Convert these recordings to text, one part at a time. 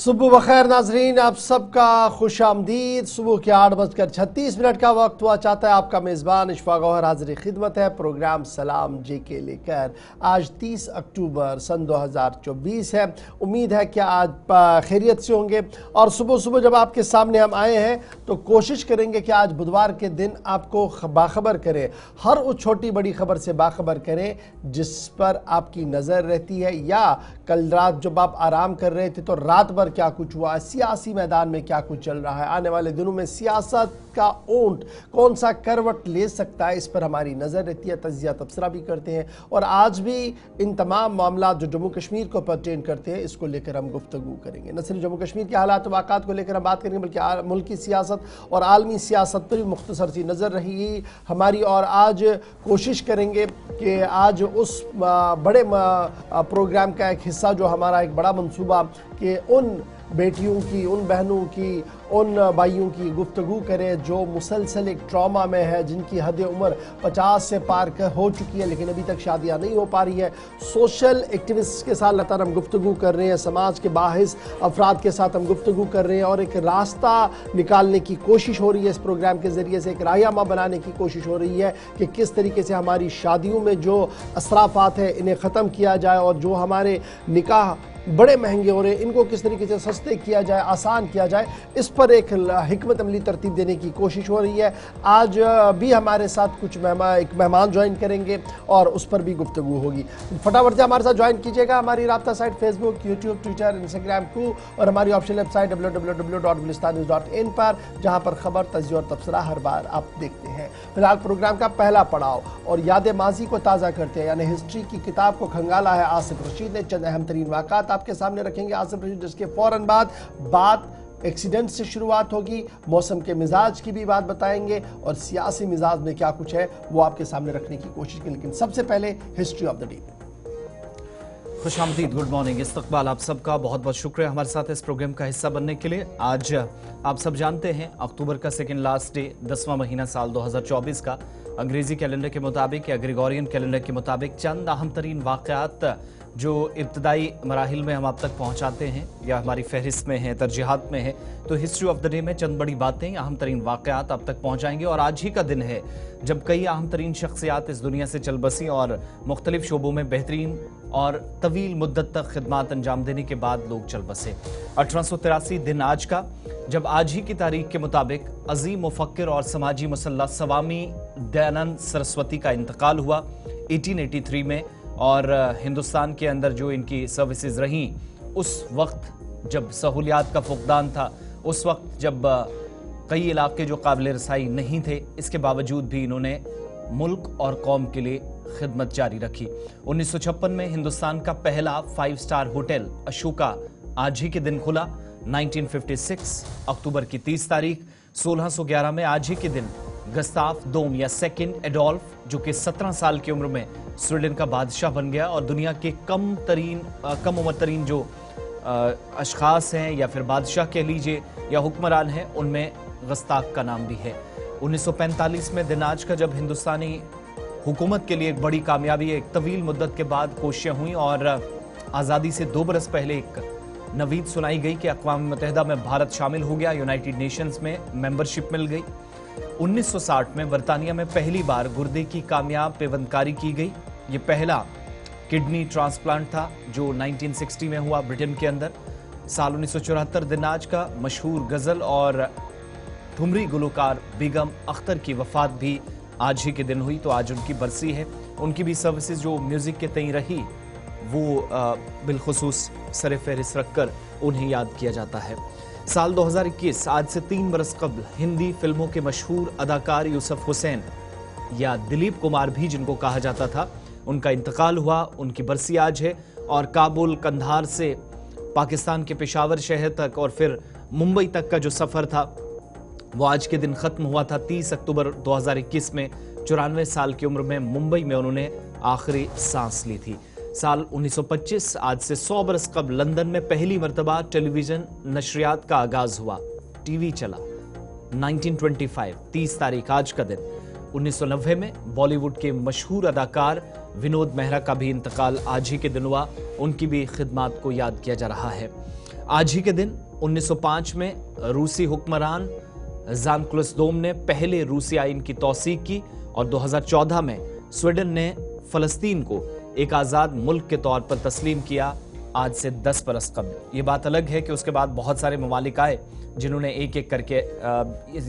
सुबह बखैर नाजरीन, आप सबका खुश आमदीद। सुबह के 8:36 का वक्त हुआ चाहता है। आपका मेज़बान इशफाक गौहर हाजिर खिदमत है प्रोग्राम सलाम जेके लेकर। आज 30 अक्टूबर सन 2024 है। उम्मीद है कि आज खैरियत से होंगे और सुबह सुबह जब आपके सामने हम आए हैं तो कोशिश करेंगे कि आज बुधवार के दिन आपको बाखबर करें, हर उस छोटी बड़ी खबर से बाखबर करें जिस पर आपकी नज़र रहती है, या कल रात जब आप आराम कर रहे थे तो रात भर क्या कुछ हुआ, सियासी मैदान में क्या कुछ चल रहा है, आने वाले दिनों में सियासत का ऊंट कौन सा करवट ले सकता है, इस पर हमारी नज़र रहती है। तजिया तबसरा भी करते हैं और आज भी इन तमाम मामला जो जम्मू कश्मीर को परटेन करते हैं इसको लेकर हम गुफ्तगू करेंगे। न सिर्फ जम्मू कश्मीर के हालात वाक़ात को लेकर हम बात करेंगे बल्कि मुल्क की सियासत और आलमी सियासत पर भी मुख्तसर सी नज़र रही हमारी। और आज कोशिश करेंगे कि आज उस बड़े प्रोग्राम का एक हिस्सा जो हमारा एक बड़ा मंसूबा कि उन बेटियों की, उन बहनों की, उन भाइयों की गुफ्तगू करें जो मुसलसल एक ट्रॉमा में है, जिनकी हद उम्र 50 से पार हो चुकी है लेकिन अभी तक शादियाँ नहीं हो पा रही है। सोशल एक्टिविस्ट के साथ लगातार हम गुफ्तगू कर रहे हैं, समाज के बाहिस अफराद के साथ हम गुफ्तगू कर रहे हैं और एक रास्ता निकालने की कोशिश हो रही है। इस प्रोग्राम के ज़रिए से एक राहनुमा बनाने की कोशिश हो रही है कि किस तरीके से हमारी शादियों में जो असराफात है इन्हें ख़त्म किया जाए और जो हमारे निकाह बड़े महंगे हो रहे हैं इनको किस तरीके से सस्ते किया जाए, आसान किया जाए, इस पर एक हिकमत अमली तरतीब देने की कोशिश हो रही है। आज भी हमारे साथ कुछ एक मेहमान ज्वाइन करेंगे और उस पर भी गुफ्तगू होगी। फटाफट से हमारे साथ ज्वाइन कीजिएगा हमारी राब्ता site Facebook, YouTube, Twitter, Instagram को और हमारी ऑफिशियल वेबसाइट www.gulistannews.in पर, जहाँ पर खबर, तजिया और तबसरा हर बार आप देखते हैं। फिलहाल प्रोग्राम का पहला पड़ाव और याद माजी को ताज़ा करते हैं, यानी हिस्ट्री की किताब को खंगाला है आसिफ रशीद ने। चंद अहम तरीन वाक़ात आपके सामने रखेंगे आसिफ रशीद, जिसके फौरन बाद बात एक्सीडेंट से शुरुआत होगी, मौसम के मिजाज की भी बात बताएंगे और सियासी मिजाज में क्या कुछ है वो आपके सामने रखने की कोशिश की। लेकिन सबसे पहले हिस्ट्री ऑफ द डे। खुशामदीद, गुड मॉर्निंग, इस्तकबाल आप सबका। बहुत बहुत शुक्रिया हमारे साथ इस प्रोग्राम का हिस्सा बनने के लिए। आज आप सब जानते हैं अक्टूबर का सेकेंड लास्ट डे, 10वां महीना साल 2024 का। अंग्रेजी कैलेंडर के मुताबिक या ग्रेगोरियन कैलेंडर के मुताबिक चंद अहम तरीन वाक़यात जो इब्तदाई मराहिल में हम आप तक पहुंचाते हैं या हमारी फहरिस्त में है, तरजीहात में है, तो हिस्ट्री ऑफ द डे में चंद बड़ी बातें, अहम तरीन वाक़यात आप तक पहुंचाएंगे। और आज ही का दिन है जब कई अहम तरीन शख्सियात इस दुनिया से चल बसी और मुख्तलिफ शोबों में बेहतरीन और तवील मुद्दत तक खिदमात अंजाम देने के बाद लोग चल बसे। 1883 दिन आज का, जब आज ही की तारीख के मुताबिक अजीम मुफक्किर और समाजी मुसल्ला स्वामी दयानंद सरस्वती का इंतकाल हुआ 1883 में। और हिंदुस्तान के अंदर जो इनकी सर्विसेज रहीं, उस वक्त जब सहूलियात का फुकदान था, उस वक्त जब कई इलाके जो काबिल रसाई नहीं थे, इसके बावजूद भी इन्होंने मुल्क और कौम के लिए खिदमत जारी रखी। 1956 में हिंदुस्तान का पहला 5 स्टार होटल अशोका आज ही के दिन खुला। 1956 अक्टूबर की 30 तारीख 1611 में आज ही के दिन गस्ताफ दोम या सेकंड एडोल्फ, जो कि 17 साल की उम्र में स्वीडन का बादशाह बन गया और दुनिया के कम उम्र तरीन जो अशखास हैं या फिर बादशाह कह लीजिए या हुक्मरान हैं, उनमें गस्ताफ का नाम भी है। 1945 में दिन आज का, जब हिंदुस्तानी हुकूमत के लिए एक बड़ी कामयाबी, एक तवील मुद्दत के बाद कोशिशें हुई और आज़ादी से 2 बरस पहले एक नवीद सुनाई गई कि अक़वाम मुत्तहिदा में भारत शामिल हो गया, यूनाइटेड नेशंस में मेंबरशिप मिल गई। 1960 में बरतानिया में पहली बार गुर्दे की कामयाब पेवंदकारी की गई। ये पहला किडनी ट्रांसप्लांट था जो 1960 में हुआ ब्रिटेन के अंदर। साल 1974 दिन आज का, मशहूर गज़ल और ठुमरी गुलकार बेगम अख्तर की वफात भी आज ही के दिन हुई, तो आज उनकी बरसी है। उनकी भी सर्विसेज जो म्यूज़िक के तई रही वो बिलखुसूस सर फहरिस्त रखकर उन्हें याद किया जाता है। साल 2021, आज से 3 बरस कबल, हिंदी फिल्मों के मशहूर अदाकार यूसुफ हुसैन या दिलीप कुमार भी जिनको कहा जाता था, उनका इंतकाल हुआ। उनकी बरसी आज है और काबुल, कंधार से पाकिस्तान के पेशावर शहर तक और फिर मुंबई तक का जो सफ़र था वो आज के दिन ख़त्म हुआ था 30 अक्टूबर 2021 में। 94 साल की उम्र में मुंबई में उन्होंने आखिरी सांस ली थी। साल 1925, आज से 100 बरस कबल, लंदन में पहली मरतबा टेलीविज़न नशरियात का आगाज़ हुआ, टीवी चला। 1925, 30 तारीख आज का दिन। 1990 में बॉलीवुड के मशहूर अदाकार विनोद मेहरा का भी इंतकाल आज ही के दिन हुआ, उनकी भी खिदमात को याद किया जा रहा है। आज ही के दिन 1905 में रूसी हुक्मरान जान क्लुसदोम ने पहले रूसी आइन की तौसीक की और 2014 में स्वीडन ने फलस्तीन को एक आजाद मुल्क के तौर पर तस्लीम किया, आज से 10 बरस कबल। ये बात अलग है कि उसके बाद बहुत सारे ममालिक आए जिन्होंने एक एक करके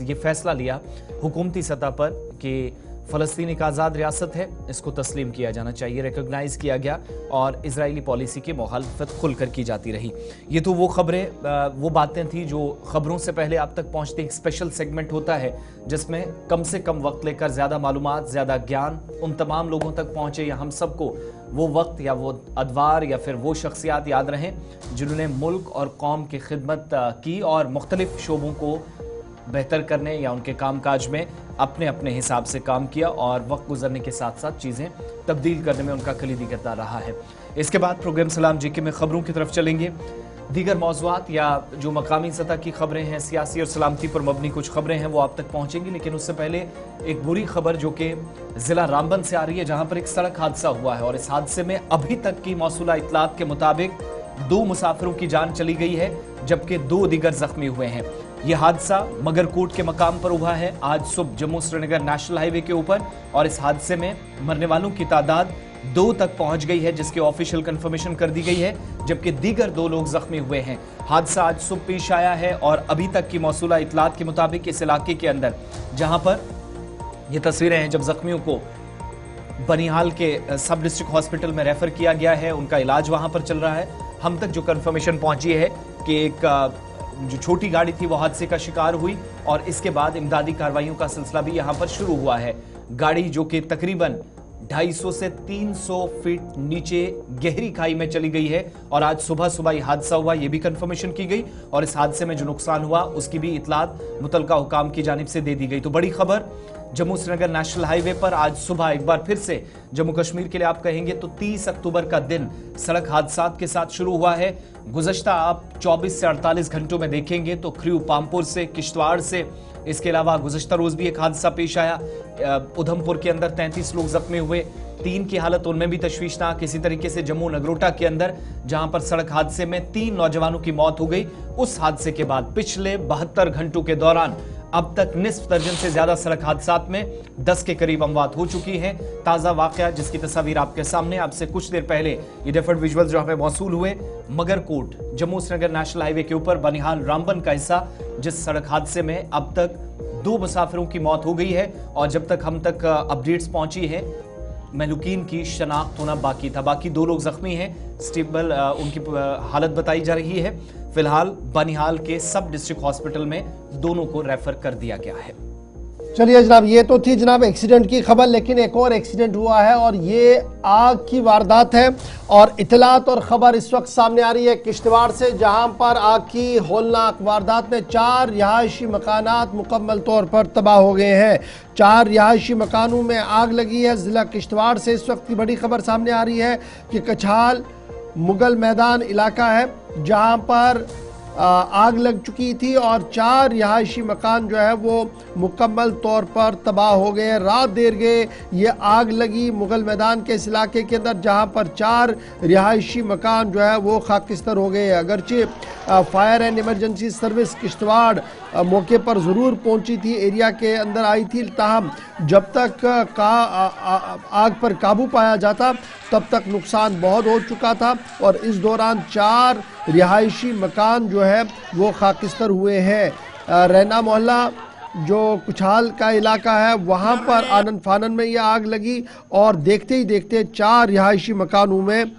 ये फैसला लिया हुकूमती सतह पर कि फ़लस्तीन एक आज़ाद रियासत है, इसको तस्लीम किया जाना चाहिए, रिकॉग्नाइज किया गया और इजरायली पॉलिसी की मुखालफत खुलकर की जाती रही। ये तो वो खबरें, वो बातें थी जो खबरों से पहले आप तक पहुंचती। एक स्पेशल सेगमेंट होता है जिसमें कम से कम वक्त लेकर ज़्यादा मालूमात, ज़्यादा ज्ञान उन तमाम लोगों तक पहुंचे या हम सबको वो वक्त या वो अदवार या फिर वो शख्सियात याद रहें जिन्होंने मुल्क और कौम की खिदमत की और मुख्तलिफ शोबों को बेहतर करने या उनके कामकाज में अपने अपने हिसाब से काम किया और वक्त गुजरने के साथ साथ चीज़ें तब्दील करने में उनका कलीदी किरदार रहा है। इसके बाद प्रोग्राम सलाम जीके में खबरों की तरफ चलेंगे। दीगर मौज़ूआत या जो मकामी सतह की खबरें हैं, सियासी और सलामती पर मबनी कुछ खबरें हैं, वो आप तक पहुंचेंगी। लेकिन उससे पहले एक बुरी खबर जो कि ज़िला रामबन से आ रही है, जहां पर एक सड़क हादसा हुआ है और इस हादसे में अभी तक की मौसूला इत्तलात के मुताबिक 2 मुसाफिरों की जान चली गई है जबकि 2 दीगर जख्मी हुए हैं। यह हादसा मगरकोट के मकाम पर हुआ है आज सुबह जम्मू श्रीनगर नेशनल हाईवे के ऊपर और इस हादसे में मरने वालों की तादाद 2 तक पहुंच गई है, जिसकी ऑफिशियल कंफर्मेशन कर दी गई है, जबकि दीगर 2 लोग जख्मी हुए हैं। हादसा आज सुबह पेश आया है और अभी तक की मौसूला इत्तलात के मुताबिक इस इलाके के अंदर, जहां पर ये तस्वीरें हैं जब जख्मियों को बनिहाल के सब डिस्ट्रिक्ट हॉस्पिटल में रेफर किया गया है, उनका इलाज वहां पर चल रहा है। हम तक जो कंफर्मेशन पहुंची है कि एक जो छोटी गाड़ी थी वो हादसे का शिकार हुई और इसके बाद इमदादी कार्रवाइयों का सिलसिला भी यहां पर शुरू हुआ है। गाड़ी जो कि तकरीबन 250 से 300 फीट नीचे गहरी खाई में चली गई है और आज सुबह सुबह यह हादसा हुआ, यह भी कंफर्मेशन की गई और इस हादसे में जो नुकसान हुआ उसकी भी इतलात मुतलका हुकाम की जानिब से दे दी गई। तो बड़ी खबर जम्मू श्रीनगर नेशनल हाईवे पर आज सुबह एक बार फिर से जम्मू कश्मीर के लिए आप कहेंगे तो 30 अक्टूबर का दिन सड़क हादसात के साथ शुरू हुआ है। गुज़श्ता आप 24 से 48 घंटों में देखेंगे तो ख्रियू पामपुर से, किश्तवाड़ से, इसके अलावा गुज़श्ता रोज भी एक हादसा पेश आया। उधमपुर के अंदर 33 लोग जख्मी हुए, 3 की हालत उनमें भी तशवीशनाक। इसी तरीके से जम्मू नगरोटा के अंदर जहां पर सड़क हादसे में 3 नौजवानों की मौत हो गई। उस हादसे के बाद पिछले 72 घंटों के दौरान अब तक निस्फ दर्जन से ज्यादा सड़क हादसात में 10 के करीब अमवात हो चुकी हैं। ताजा वाकया जिसकी तस्वीर आपके सामने, आपसे कुछ देर पहले ये डेफर्ड विजुअल्स जो हमें मौसूल हुए, मगरकोट जम्मू श्रीनगर नेशनल हाईवे के ऊपर बनिहाल रामबन का हिस्सा, जिस सड़क हादसे में अब तक 2 मुसाफिरों की मौत हो गई है और जब तक हम तक अपडेट्स पहुंची है महलूकीन की शनाख्त होना बाकी था। बाकी 2 लोग जख्मी हैं, स्टेबल उनकी हालत बताई जा रही है। फिलहाल बनिहाल के सब डिस्ट्रिक्ट हॉस्पिटल में दोनों को रेफर कर दिया गया है। चलिए जनाब, ये तो थी जनाब एक्सीडेंट की खबर, लेकिन एक और एक्सीडेंट हुआ है और ये आग की वारदात है और इतलात और खबर इस वक्त सामने आ रही है किश्तवाड़ से, जहां पर आग की होलनाक वारदात में 4 रिहायशी मकानात मुकम्मल तौर पर तबाह हो गए हैं। 4 रिहायशी मकानों में आग लगी है। जिला किश्तवाड़ से इस वक्त की बड़ी खबर सामने आ रही है कि कछाल मुगल मैदान इलाका है जहां पर आग लग चुकी थी और 4 रिहायशी मकान जो है वो मुकम्मल तौर पर तबाह हो गए। रात देर गए ये आग लगी मुगल मैदान के इस इलाके के अंदर, जहां पर 4 रिहायशी मकान जो है वो खाकिस्तर हो गए। अगरचे fire and emergency service Kishtwar मौके पर ज़रूर पहुंची थी, एरिया के अंदर आई थी, ताहम जब तक आग पर काबू पाया जाता तब तक नुकसान बहुत हो चुका था और इस दौरान 4 रिहायशी मकान जो है वो खाकिस्तर हुए हैं। रैना मोहल्ला जो कुछाल का इलाका है वहाँ पर आनन फानन में ये आग लगी और देखते ही देखते 4 रिहायशी मकानों में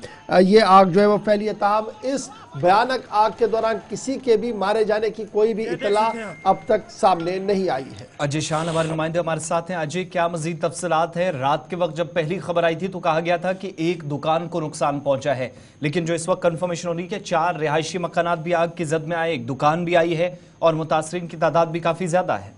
ये आग जो है वो फैली है। ताहम इस भयानक आग के दौरान किसी के भी मारे जाने की कोई भी इतला अब तक सामने नहीं आई है। अजय शान हमारे नुमाइंदे हमारे साथ हैं। अजय, क्या मजीद तफसीलात है? रात के वक्त जब पहली खबर आई थी तो कहा गया था कि एक दुकान को नुकसान पहुंचा है, लेकिन जो इस वक्त कंफर्मेशन हो रही है कि 4 रिहायशी मकानात भी आग की जद में आए, एक दुकान भी आई है और मुतासरीन की तादाद भी काफी ज्यादा है।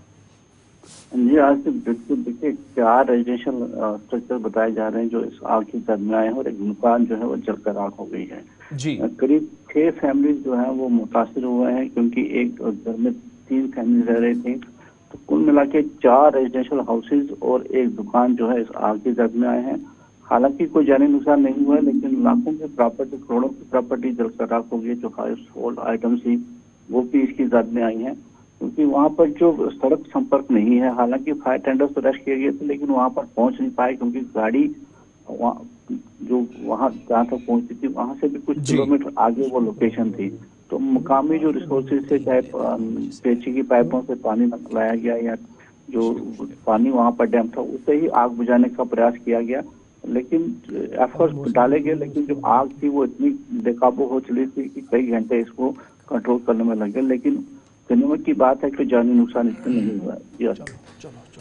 जी, आज से बिल्कुल देखिए 4 रेजिडेंशियल स्ट्रक्चर बताए जा रहे हैं जो इस आग की जद में आए हैं और एक दुकान जो है वो जलकर आग हो गई है जी। करीब 6 फैमिलीज जो है वो मुतासिर हुए हैं क्योंकि एक घर में 3 फैमिली रह रही थी, तो कुल मिला के 4 रेजिडेंशियल हाउसेज और एक दुकान जो है इस आग की जद में आए हैं। हालांकि कोई जानी नुकसान नहीं हुआ है, लेकिन लाखों की प्रॉपर्टी, करोड़ों की प्रॉपर्टी जलकर राख हो गई। जो हाउस होल्ड आइटम थी वो भी इसकी जद में आई हैं, क्योंकि वहाँ पर जो सड़क संपर्क नहीं है। हालांकि फायर टेंडर्स तो रेस्ट किए गए थे, लेकिन वहाँ पर पहुँच नहीं पाए, क्योंकि गाड़ी वहाँ जहाँ तक पहुँची थी वहाँ से भी कुछ किलोमीटर आगे वो लोकेशन थी। तो मुकामी जो रिसोर्सेज से, चाहे पेची की पाइपों से पानी लाया गया या जो पानी वहाँ पर डैम था, उससे ही आग बुझाने का प्रयास किया गया। लेकिन एफर्ट्स डाले गए, लेकिन जो आग थी वो इतनी बेकाबू हो चली थी कि कई घंटे इसको कंट्रोल करने में लगे। लेकिन गनीमत की बात है कि जानी नुकसान इसमें नहीं हुआ।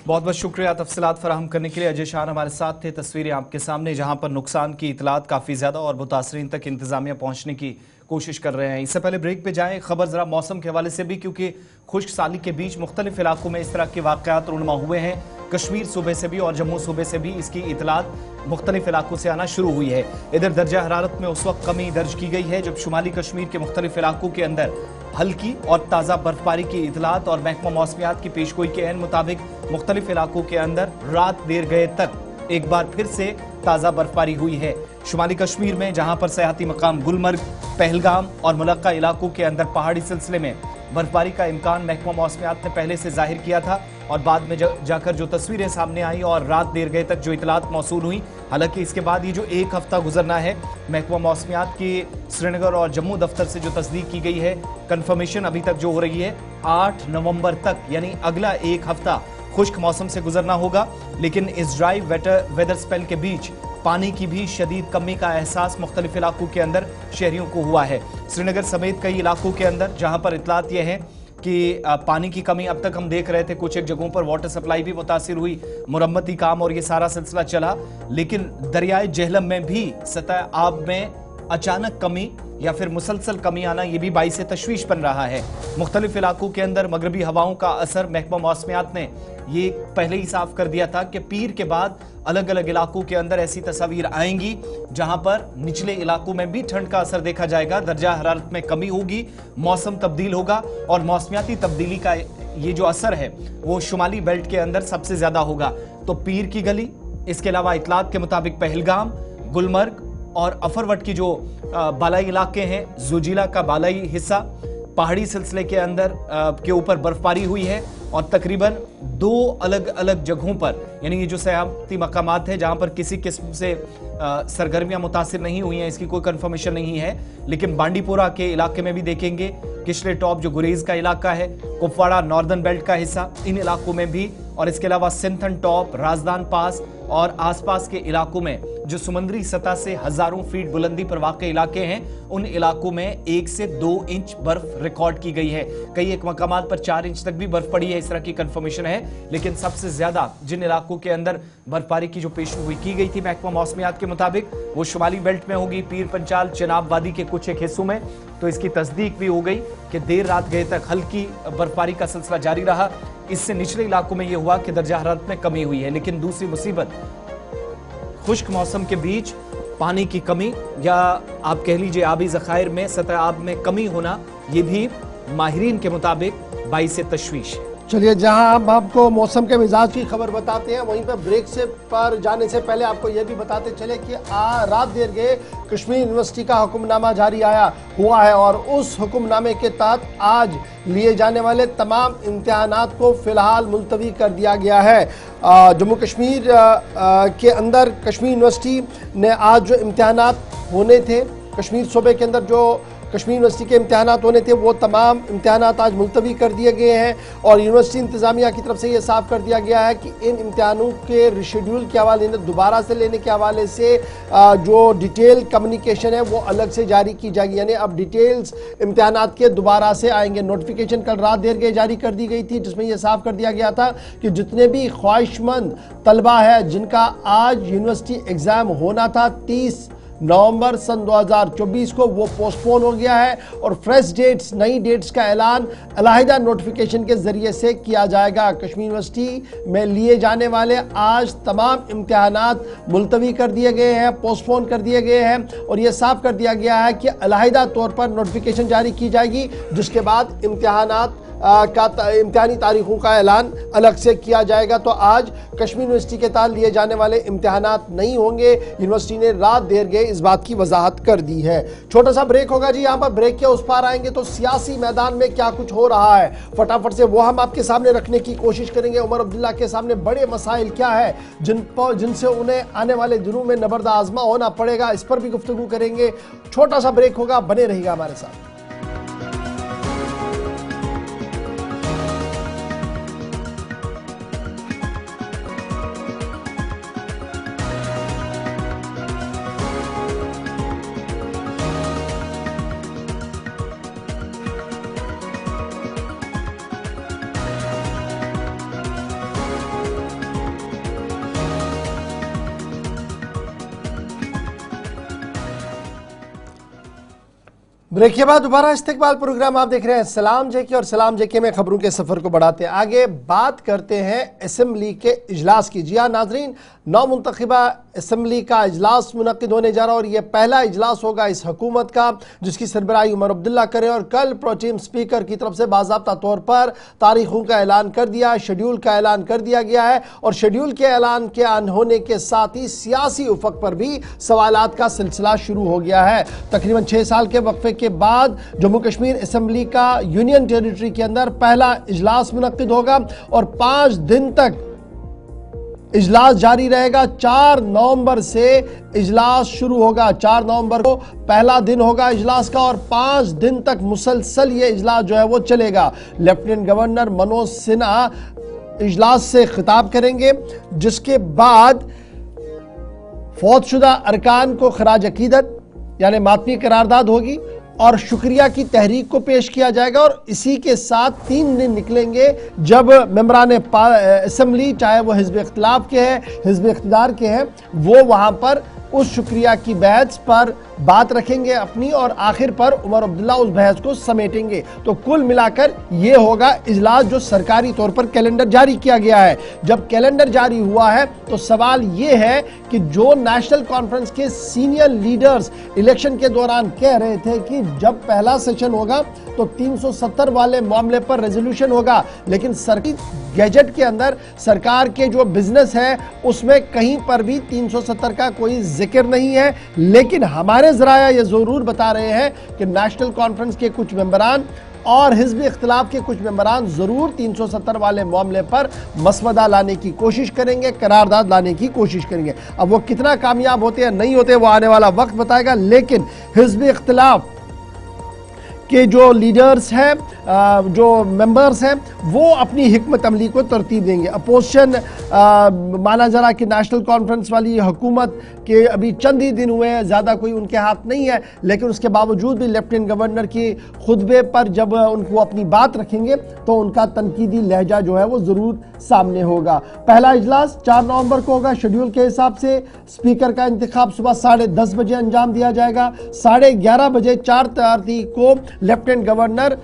बहुत बहुत शुक्रिया तफसीलात फराहम करने के लिए। अजय शाह हमारे साथ थे। तस्वीरें आपके सामने, जहां पर नुकसान की इतलात काफ़ी ज़्यादा और मुतासरीन तक इंतजामिया पहुंचने की कोशिश कर रहे हैं। इससे पहले ब्रेक पे जाएं, खबर ज़रा मौसम के हवाले से भी, क्योंकि खुश्क साली के बीच मुख्तलिफ इलाकों में इस तरह के वाक़यात रुनमा हुए हैं। कश्मीर सूबे से भी और जम्मू सूबे से भी इसकी इतलात मुख्तलिफ इलाकों से आना शुरू हुई है। इधर दर्जा हरारत में उस वक्त कमी दर्ज की गई है जब शुमाली कश्मीर के मुख्तलिफ इलाकों के अंदर हल्की और ताज़ा बर्फबारी की इतलात और महकमा मौसमियात की पेशगोई के मुताबिक मुख्तलिफ इलाकों के अंदर रात देर गए तक एक बार फिर से ताज़ा बर्फबारी हुई है। शुमाली कश्मीर में जहां पर सयाहती मकाम गुलमर्ग, पहलगाम और मुलक्का इलाकों के अंदर पहाड़ी सिलसिले में बर्फबारी का इम्कान महकमा मौसमियात ने पहले से जाहिर किया था और बाद में जाकर जो तस्वीरें सामने आई और रात देर गए तक जो इतलात मौसूल हुई। हालांकि इसके बाद ये जो एक हफ्ता गुजरना है, महकमा मौसमियात की श्रीनगर और जम्मू दफ्तर से जो तस्दीक की गई है, कंफर्मेशन अभी तक जो हो रही है 8 नवंबर तक, यानी अगला एक हफ्ता खुश्क मौसम से गुजरना होगा। लेकिन इस ड्राई वेदर स्पेल के बीच पानी की भी शदीद कमी का एहसास मुख्तलिफ इलाकों के अंदर शहरियों को हुआ है। श्रीनगर समेत कई इलाकों के अंदर जहां पर इतलात यह है कि पानी की कमी, अब तक हम देख रहे थे कुछ एक जगहों पर वाटर सप्लाई भी मुतासिर हुई, मुरम्मती काम और ये सारा सिलसिला चला। लेकिन दरियाए जेहलम में भी सतह आब में अचानक कमी या फिर मुसलसल कमी आना, ये भी बाइस तशवीश बन रहा है। मुख्तलिफ इलाकों के अंदर मगरबी हवाओं का असर महकमा मौसमियात ने ये पहले ही साफ कर दिया था कि पीर के बाद अलग अलग इलाकों के अंदर ऐसी तस्वीर आएंगी जहां पर निचले इलाकों में भी ठंड का असर देखा जाएगा, दर्जा हरारत में कमी होगी, मौसम तब्दील होगा और मौसमियाती तब्दीली का ये जो असर है वो शुमाली बेल्ट के अंदर सबसे ज्यादा होगा। तो पीर की गली, इसके अलावा इतलात के मुताबिक पहलगाम, गुलमर्ग और अफरवट की जो बालाई इलाके हैं, जुजिला का बालाई हिस्सा, पहाड़ी सिलसिले के अंदर के ऊपर बर्फबारी हुई है और तकरीबन 2 अलग अलग जगहों पर, यानी ये जो सयाहती मकामात है जहां पर किसी किस्म से सरगर्मियां मुतासिर नहीं हुई हैं, इसकी कोई कंफर्मेशन नहीं है। लेकिन बांडीपोरा के इलाके में भी देखेंगे, किशले टॉप जो गुरेज का इलाका है, कुपवाड़ा नॉर्दर्न बेल्ट का हिस्सा, इन इलाकों में भी, और इसके अलावा सिंथन टॉप, राजदान पास और आसपास के इलाकों में जो समुद्री सतह से हजारों फीट बुलंदी पर वाक़े इलाके हैं, उन इलाकों में 1 से 2 इंच बर्फ रिकॉर्ड की गई है। कई एक मकामात पर 4 इंच तक भी बर्फ पड़ी है, इस तरह की कंफर्मेशन है। लेकिन सबसे ज्यादा जिन इलाकों के अंदर बर्फबारी की जो पेशगोई की गई थी महकमा मौसमियात के मुताबिक, वो शुमाली बेल्ट में होगी, पीर पंचाल, चिनाब वादी के कुछ एक हिस्सों में। तो इसकी तस्दीक भी हो गई कि देर रात गए तक हल्की बर्फबारी का सिलसिला जारी रहा। इससे निचले इलाकों में यह हुआ कि दर्जा हरारत में कमी हुई है। लेकिन दूसरी मुसीबत, खुश्क मौसम के बीच पानी की कमी या आप कह लीजिए आबी ज़खायर में सतह आब में कमी होना, ये भी माहिरीन के मुताबिक बाइस तशवीश है। चलिए, जहां हम आपको मौसम के मिजाज की खबर बताते हैं, वहीं पर ब्रेक से पर जाने से पहले आपको यह भी बताते चले कि रात देर गए कश्मीर यूनिवर्सिटी का हुक्मनामा जारी हुआ है और उस हुक्मनामे के तहत आज लिए जाने वाले तमाम इम्तिहानात को फिलहाल मुलतवी कर दिया गया है। जम्मू कश्मीर के अंदर कश्मीर यूनिवर्सिटी ने आज जो इम्तिहानात होने थे, कश्मीर सूबे के अंदर जो कश्मीर यूनिवर्सिटी के इम्तिहानात होने थे, वो तमाम इम्तिहानात आज मुलतवी कर दिए गए हैं और यूनिवर्सिटी इंतज़ामिया की तरफ से ये साफ कर दिया गया है कि इन इम्तिहानों के रिशेड्यूल के हवाले से, दोबारा से लेने के हवाले से जो डिटेल कम्युनिकेशन है वो अलग से जारी की जाएगी। यानी अब डिटेल्स इम्तिहानात के दोबारा से आएंगे। नोटिफिकेशन कल रात देर गए जारी कर दी गई थी, जिसमें यह साफ कर दिया गया था कि जितने भी ख्वाहिशमंद तलबा है जिनका आज यूनिवर्सिटी एग्ज़ाम होना था 30 नवंबर सन 2024 को, वो पोस्टपोन हो गया है और फ्रेश डेट्स, नई डेट्स का ऐलान अलहदा नोटिफिकेशन के जरिए से किया जाएगा। कश्मीर यूनिवर्सिटी में लिए जाने वाले आज तमाम इम्तिहानात मुलतवी कर दिए गए हैं, पोस्टपोन कर दिए गए हैं और यह साफ कर दिया गया है कि अलहदा तौर पर नोटिफिकेशन जारी की जाएगी, जिसके बाद इम्तिहानात का इम्तिहानी तारीखों का ऐलान अलग से किया जाएगा। तो आज कश्मीर यूनिवर्सिटी के तहत लिए जाने वाले इम्तिहानात नहीं होंगे। यूनिवर्सिटी ने रात देर गए इस बात की वजाहत कर दी है। छोटा सा ब्रेक होगा जी, यहाँ पर ब्रेक के उस पार आएंगे तो सियासी मैदान में क्या कुछ हो रहा है फटाफट से वो हम आपके सामने रखने की कोशिश करेंगे। उमर अब्दुल्ला के सामने बड़े मसाइल क्या है जिनसे उन्हें आने वाले दिनों में नबर्दा आजमा होना पड़ेगा, इस पर भी गुफ्तगू करेंगे। छोटा सा ब्रेक होगा, बने रहिएगा हमारे साथ। ब्रेक के बाद दोबारा इस्तिकबाल प्रोग्राम आप देख रहे हैं सलाम जेके, और सलाम जेके में खबरों के सफर को बढ़ाते हैं आगे। बात करते हैं असेंबली के इजलास की। जी हाँ नाजरीन, नौ मुंतखबा असेंबली का इजलास मुनक्किद होने जा रहा है और यह पहला इजलास होगा इस हुकूमत का जिसकी सरबराही उमर अब्दुल्ला करें। और कल प्रोटीम स्पीकर की तरफ से बाज़ाब्ता तौर पर तारीखों का ऐलान कर दिया, शेड्यूल का ऐलान कर दिया गया है। और शेड्यूल के ऐलान के होने के साथ ही सियासी उफक पर भी सवालात का सिलसिला शुरू हो गया है। तकरीबन 6 साल के वक्फे के बाद जम्मू कश्मीर असेंबली का यूनियन टेरिटरी के अंदर पहला इजलास मुनक्किद होगा और 5 दिन तक इजलास जारी रहेगा। 4 नवंबर से इजलास शुरू होगा। 4 नवंबर को पहला दिन होगा इजलास का और 5 दिन तक मुसलसल ये इजलास जो है वो चलेगा। लेफ्टिनेंट गवर्नर मनोज सिन्हा इजलास से खिताब करेंगे, जिसके बाद फौतशुदा अरकान को खराज अकीदत यानी मातमी करारदाद होगी और शुक्रिया की तहरीक को पेश किया जाएगा। और इसी के साथ 3 दिन निकलेंगे जब मेंबरान असेंबली, चाहे वो हिज़्ब इख्तिलाफ के हैं, हिज़्ब इख्तिदार के हैं, वो वहां पर उस शुक्रिया की बहस पर बात रखेंगे अपनी और आखिर पर उमर अब्दुल्ला उस बहस को समेटेंगे। तो कुल मिलाकर ये होगा इजलास जो सरकारी तौर पर कैलेंडर जारी किया गया है। जब कैलेंडर जारी हुआ है तो सवाल ये है कि जो नेशनल कॉन्फ्रेंस के सीनियर लीडर्स इलेक्शन के दौरान कह रहे थे कि जब पहला सेशन होगा तो 370 वाले मामले पर रेजोल्यूशन होगा, लेकिन सरकारी गैजेट के अंदर सरकार के जो बिजनेस है उसमें कहीं पर भी 370 का कोई जिक्र नहीं है। लेकिन हमारे ज़राया ये ज़रूर बता रहे हैं कि नेशनल कॉन्फ्रेंस के कुछ मेंबरान और हिज़्ब इख्तिलाफ के कुछ मेंबरान ज़रूर 370 वाले मामले पर मसवदा लाने की कोशिश करेंगे, करारदाद लाने की कोशिश करेंगे। अब वो कितना कामयाब होते हैं नहीं होते वो आने वाला वक्त बताएगा। लेकिन हिज़्ब इख्तिलाफ के जो लीडर्स हैं, जो मेंबर्स हैं, वो अपनी हिकमत अमली को तरतीब देंगे। अपोजिशन माना जा रहा कि नेशनल कॉन्फ्रेंस वाली हुकूमत के अभी चंद ही दिन हुए हैं, ज़्यादा कोई उनके हाथ नहीं है, लेकिन उसके बावजूद भी लेफ्टिनेंट गवर्नर की खुतबे पर जब उनको अपनी बात रखेंगे तो उनका तनकीदी लहजा जो है वो ज़रूर सामने होगा। पहला इजलास 4 नवंबर को होगा। शेड्यूल के हिसाब से स्पीकर का इंतखाब सुबह 10:30 बजे अंजाम दिया जाएगा। 11:30 बजे 4 तारीख को लेफ्टिनेंट गवर्नर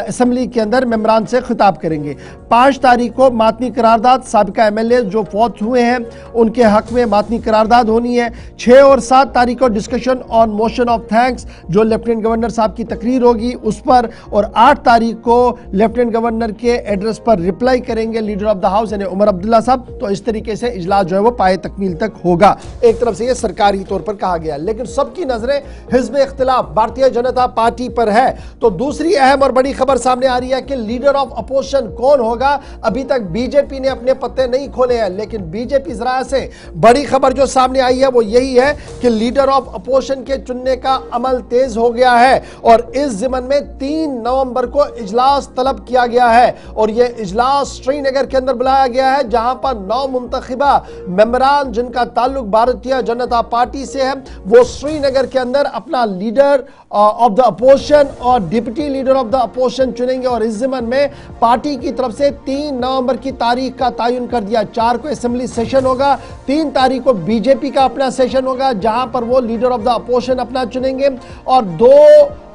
असेंबली के अंदर मेंबरान से खिताब करेंगे। 5 तारीख को मातमी करारदाद, साबिका MLA जो फौत हुए हैं उनके हक में मातमी करारदाद होनी है। 6 और 7 तारीख को discussion on motion of thanks जो लेफ्टिनेंट गवर्नर साहब की तकरीर होगी उस पर, और 8 तारीख को लेफ्टिनेंट गवर्नर के एड्रेस पर रिप्लाई करेंगे लीडर ऑफ द हाउस यानी उमर अब्दुल्ला साहब। तो इस तरीके से इजलास जो है वो पाए तकमील तक होगा। एक तरफ से ये सरकारी तौर पर कहा गया, लेकिन सबकी नजरें हिज़्ब इख्तिलाफ भारतीय जनता पार्टी पर है। तो दूसरी अहम और बड़ी खबर सामने आ रही है कि लीडर ऑफ अपोजिशन कौन होगा। अभी तक बीजेपी ने अपने पत्ते नहीं खोले हैं, लेकिन बीजेपी जरा से बड़ी खबर जो सामने आई है वो यही है कि लीडर ऑफ अपोजिशन के चुनने का अमल तेज हो गया है और इस ज़िमन में 3 नवंबर को इजलास तलब किया गया है। और यह इजलास श्रीनगर के अंदर बुलाया गया है जहां पर 9 मुंतखिबा मेंबरान जिनका ताल्लुक भारतीय जनता पार्टी से है वो श्रीनगर के अंदर अपना लीडर ऑफ द अपोजिशन और deputy leader of the opposition चुनेंगे। और इस ज़िमन में पार्टी की तरफ से 3 नवंबर की तारीख का तयन कर दिया। 4 को असेंबली सेशन होगा, 3 तारीख को बीजेपी का अपना सेशन होगा जहां पर वो लीडर ऑफ द अपोजिशन अपना चुनेंगे और 2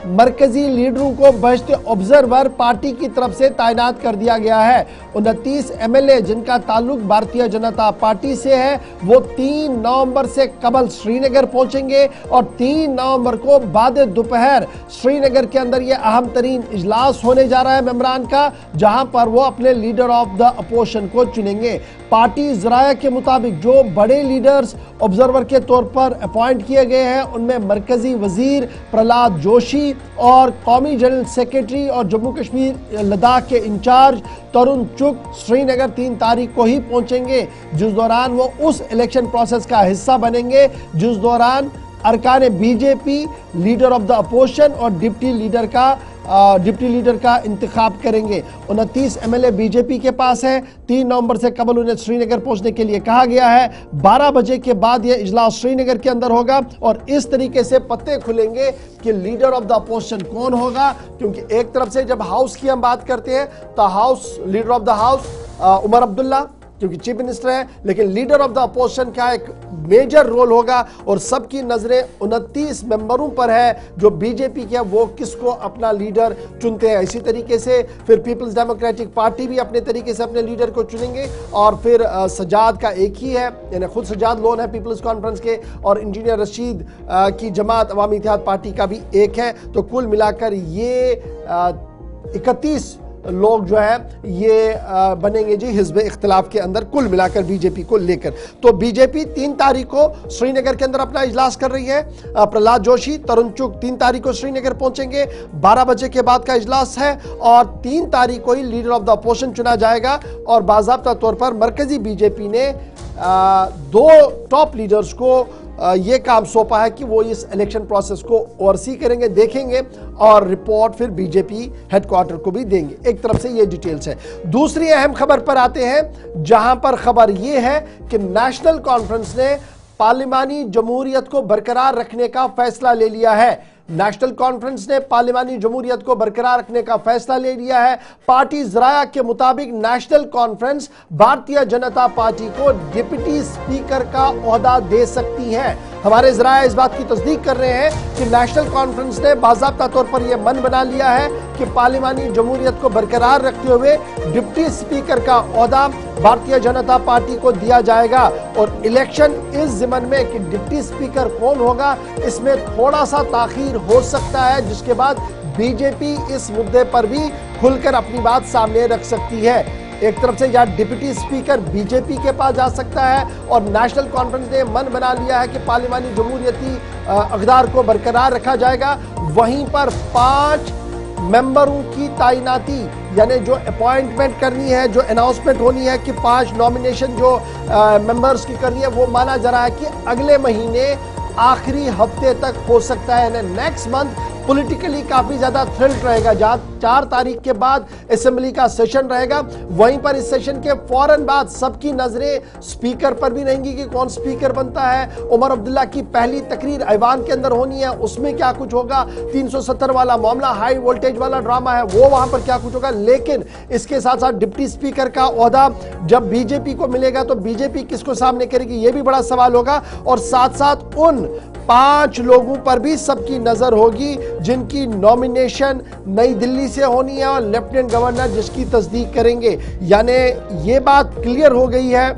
मरकजी लीडरों को बहशत ऑब्जर्वर पार्टी की तरफ से तैनात कर दिया गया है। 29 एमएलए जिनका ताल्लुक भारतीय जनता पार्टी से है वो 3 नवंबर से कबल श्रीनगर पहुंचेंगे और 3 नवंबर को बाद दोपहर श्रीनगर के अंदर ये अहम तरीन इजलास होने जा रहा है मेंबरान का, जहां पर वो अपने लीडर ऑफ द अपोजिशन को चुनेंगे। पार्टी जराया के मुताबिक जो बड़े लीडर्स ऑब्जर्वर के तौर पर अपॉइंट किए गए हैं उनमें मरकजी वजीर प्रहलाद जोशी और कौमी जनरल सेक्रेटरी और जम्मू कश्मीर लद्दाख के इंचार्ज तरुण चुग श्रीनगर 3 तारीख को ही पहुंचेंगे, जिस दौरान वो उस इलेक्शन प्रोसेस का हिस्सा बनेंगे जिस दौरान अरकान BJP, leader of the opposition और डिप्टी लीडर का इंतखाब करेंगे। 29 एमएलए बीजेपी के पास है। 3 नवंबर से कबल उन्हें श्रीनगर पहुंचने के लिए कहा गया है। 12 बजे के बाद यह इजलास श्रीनगर के अंदर होगा और इस तरीके से पत्ते खुलेंगे कि लीडर ऑफ द अपोजिशन कौन होगा, क्योंकि एक तरफ से जब हाउस की हम बात करते हैं तो house leader of the house Omar Abdullah क्योंकि चीफ मिनिस्टर है, लेकिन लीडर ऑफ द अपोजिशन का एक मेजर रोल होगा और सबकी नजरें 29 मेंबरों पर है जो बीजेपी के वो किसको अपना लीडर चुनते हैं। इसी तरीके से फिर पीपल्स डेमोक्रेटिक पार्टी भी अपने तरीके से अपने लीडर को चुनेंगे और फिर सजाद का एक ही है, यानी खुद सजाद लोन है पीपल्स कॉन्फ्रेंस के, और इंजीनियर रशीद की जमात अवामी इत्तेहाद पार्टी का भी एक है। तो कुल मिलाकर ये 31 लोग जो है ये बनेंगे जी हिज़्ब इख्तिलाफ के अंदर, कुल मिलाकर बीजेपी को लेकर। तो बीजेपी 3 तारीख को श्रीनगर के अंदर अपना इजलास कर रही है। प्रहलाद जोशी, तरुण चुग 3 तारीख को श्रीनगर पहुंचेंगे। 12 बजे के बाद का इजलास है और 3 तारीख को ही लीडर ऑफ द अपोजिशन चुना जाएगा। और बाज़ाब्ता तौर पर मरकजी बीजेपी ने 2 टॉप लीडर्स को ये काम सौंपा है कि वो इस इलेक्शन प्रोसेस को ओवरसी करेंगे, देखेंगे और रिपोर्ट फिर बीजेपी हेडक्वार्टर को भी देंगे। एक तरफ से ये डिटेल्स है। दूसरी अहम खबर पर आते हैं, जहां पर खबर ये है कि नेशनल कॉन्फ्रेंस ने पार्लिमानी जमहूरियत को बरकरार रखने का फैसला ले लिया है। नेशनल कॉन्फ्रेंस ने पार्लिमानी जमहूरियत को बरकरार रखने का फैसला ले लिया है। पार्टी जराया के मुताबिक national conference Bharatiya Janata party को डिप्टी स्पीकर का ओहदा दे सकती है। हमारे जराया इस बात की तस्दीक कर रहे हैं कि नेशनल कॉन्फ्रेंस ने बाज़ाब्ता तौर पर यह मन बना लिया है कि पार्लिमानी जमहूरियत को बरकरार रखते हुए डिप्टी स्पीकर का ओहदा भारतीय जनता पार्टी को दिया जाएगा। और इलेक्शन इस ज़िमन में कि डिप्टी स्पीकर कौन होगा इसमें थोड़ा सा ताखीर हो सकता है, जिसके बाद बीजेपी इस मुद्दे पर भी खुलकर अपनी बात सामने रख सकती है। एक तरफ से या डिप्टी स्पीकर बीजेपी के पास जा सकता है और नेशनल कॉन्फ्रेंस ने मन बना लिया है कि पार्लिमानी जमहूरियती अक़दार को बरकरार रखा जाएगा। वहीं पर 5 मेंबरों की तैनाती यानी जो अपॉइंटमेंट करनी है, जो अनाउंसमेंट होनी है कि 5 नॉमिनेशन जो मेंबर्स की करनी है, वो माना जा रहा है कि अगले महीने आखिरी हफ्ते तक हो सकता है। यानी नेक्स्ट मंथ पॉलिटिकली काफी ज्यादा थ्रिल्ड रहेगा। जहां 4 तारीख के बाद असेंबली का सेशन रहेगा, वहीं पर इस सेशन के फौरन बाद सबकी नजरें स्पीकर पर भी रहेंगी कि कौन स्पीकर बनता है। उमर अब्दुल्ला की पहली तकरीर ऐवान के अंदर होनी है, उसमें क्या कुछ होगा। 370 वाला मामला, हाई वोल्टेज वाला ड्रामा है, वो वहां पर क्या कुछ होगा। लेकिन इसके साथ साथ डिप्टी स्पीकर का ओहदा जब बीजेपी को मिलेगा तो बीजेपी किसको सामने करेगी, यह भी बड़ा सवाल होगा। और साथ साथ उन 5 लोगों पर भी सबकी नजर होगी जिनकी नॉमिनेशन नई दिल्ली से होनी है और लेफ्टिनेंट गवर्नर जिसकी तस्दीक करेंगे। यानी ये बात क्लियर हो गई है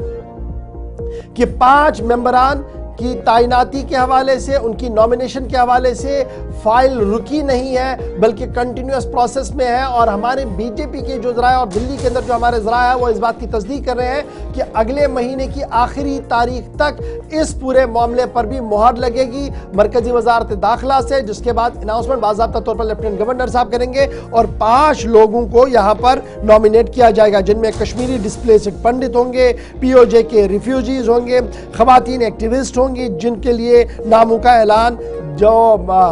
कि 5 मेंबरान की तैनाती के हवाले से, उनकी नॉमिनेशन के हवाले से फाइल रुकी नहीं है बल्कि कंटिन्यूअस प्रोसेस में है। और हमारे बीजेपी के जो ज़राए और दिल्ली के अंदर जो हमारे ज़राए है वो इस बात की तस्दीक कर रहे हैं कि अगले महीने की आखिरी तारीख तक इस पूरे मामले पर भी मुहर लगेगी मरकजी वजारत दाखिला से, जिसके बाद अनाउंसमेंट बाज़ाब्ता तौर पर लेफ्टिनेंट गवर्नर साहब करेंगे और 5 लोगों को यहाँ पर नॉमिनेट किया जाएगा, जिनमें कश्मीरी डिस्प्लेस्ड पंडित होंगे, POJ के रिफ्यूजीज होंगे, खवातीन एक्टिविस्ट होंगी, जिनके लिए नामों का ऐलान जो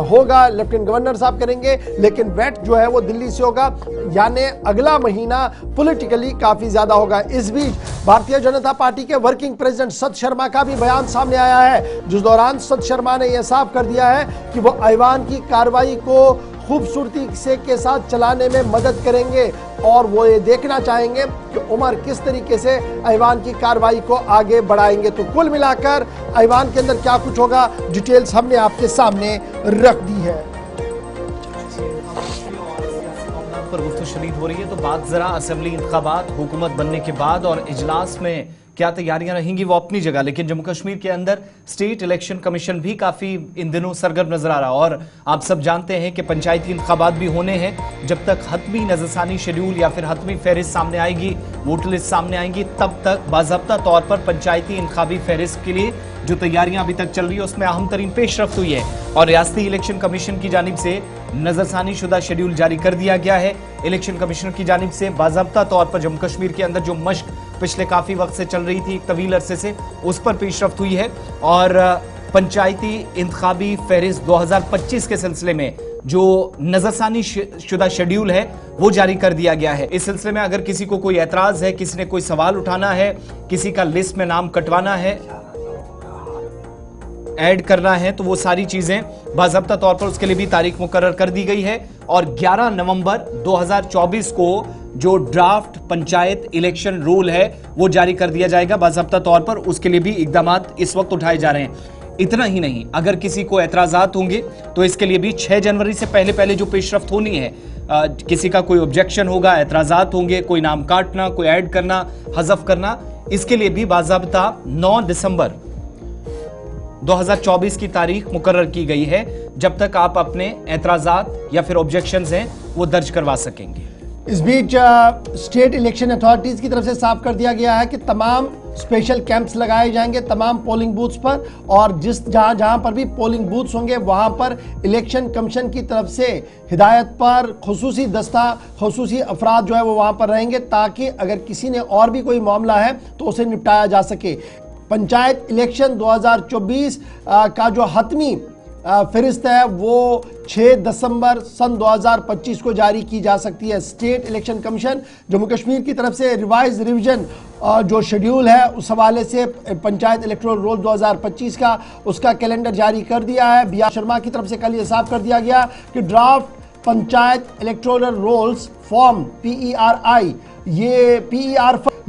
होगा लेफ्टिनेंट गवर्नर साहब करेंगे। लेकिन वेट जो है वो दिल्ली से होगा, यानी अगला महीना पॉलिटिकली काफी ज्यादा होगा। इस बीच भारतीय जनता पार्टी के वर्किंग प्रेसिडेंट सत शर्मा का भी बयान सामने आया है, जिस दौरान सत शर्मा ने यह साफ कर दिया है कि वो ऐवान की कार्रवाई को खूबसूरती से के साथ चलाने में मदद करेंगे और वो ये देखना चाहेंगे कि उमर किस तरीके से ऐवान की कार्रवाई को आगे बढ़ाएंगे। तो कुल मिलाकर ऐवान के अंदर क्या कुछ होगा, डिटेल्स हमने आपके सामने रख दी है। पर गुफ्तगू शरीक हो रही है, तो बात जरा असेंबली इंतखाबात हुकूमत बनने के बाद और इजलास में क्या तैयारियां रहेंगी वो अपनी जगह, लेकिन जम्मू कश्मीर के अंदर स्टेट इलेक्शन कमीशन भी काफी इन दिनों सरगर्म नजर आ रहा है। और आप सब जानते हैं कि पंचायती इंतखाबात भी होने हैं। जब तक हतमी नजरसानी शेड्यूल या फिर हतमी फहरिस्त सामने आएगी, वोटर लिस्ट सामने आएंगी, तब तक बाज़ाब्ता तौर पर पंचायती इंतखाबी फहरिस्त के लिए जो तैयारियां अभी तक चल रही है उसमें अहम तरीन पेशरफ्त हुई है और रियासती इलेक्शन कमीशन की जानिब से नजरसानी शुदा शेड्यूल जारी कर दिया गया है। इलेक्शन कमीशन की जानिब से बाज़ाब्ता तौर पर जम्मू कश्मीर के अंदर जो मश्क पिछले काफी वक्त से चल रही थी, एक तवील अरसे से, उस पर पेशरफ्त हुई है और पंचायती इंतखाबी फहरिस्त 2025 के सिलसिले में जो नजरसानी शुदा शेड्यूल है वो जारी कर दिया गया है। इस सिलसिले में अगर किसी को कोई एतराज है, किसी ने कोई सवाल उठाना है, किसी का लिस्ट में नाम कटवाना है, ऐड करना है, तो वो सारी चीजें बाज़ाब्ता तौर पर उसके लिए भी तारीख मुकर्रर कर दी गई है और 11 नवंबर 2024 को जो ड्राफ्ट पंचायत इलेक्शन रूल है वो जारी कर दिया जाएगा बाज़ाब्ता तौर पर। उसके लिए भी इकदामात इस वक्त उठाए जा रहे हैं। इतना ही नहीं, अगर किसी को एतराजात होंगे तो इसके लिए भी 6 जनवरी से पहले पहले जो पेशरफ्त होनी है, किसी का कोई ऑब्जेक्शन होगा, एतराजात होंगे, कोई नाम काटना, कोई ऐड करना, हज़फ करना, इसके लिए भी बाज़ाब्ता 9 दिसंबर 2024 की तारीख मुकर्रर की गई है, जब तक आप अपने एतराजात या फिर ऑब्जेक्शंस हैं वो दर्ज करवा सकेंगे। इस बीच स्टेट इलेक्शन अथॉरिटीज की तरफ से साफ कर दिया गया है कि तमाम स्पेशल कैंप्स लगाए जाएंगे तमाम पोलिंग बूथ्स पर और जहां पर भी पोलिंग बूथ्स होंगे वहां पर इलेक्शन कमीशन की तरफ से हिदायत पर खुसूसी अफराद जो है वो वहां पर रहेंगे ताकि अगर किसी ने और भी कोई मामला है तो उसे निपटाया जा सके। पंचायत इलेक्शन 2024 का जो हतमी फहरिस्त है वो 6 दिसंबर सन 2025 को जारी की जा सकती है। State election commission Jammu Kashmir की तरफ से रिवीजन जो शेड्यूल है उस हवाले से पंचायत इलेक्टोरल रोल 2025 का उसका कैलेंडर जारी कर दिया है। बी आर शर्मा की तरफ से कल ये साफ कर दिया गया कि draft panchayat electoral rolls form PERI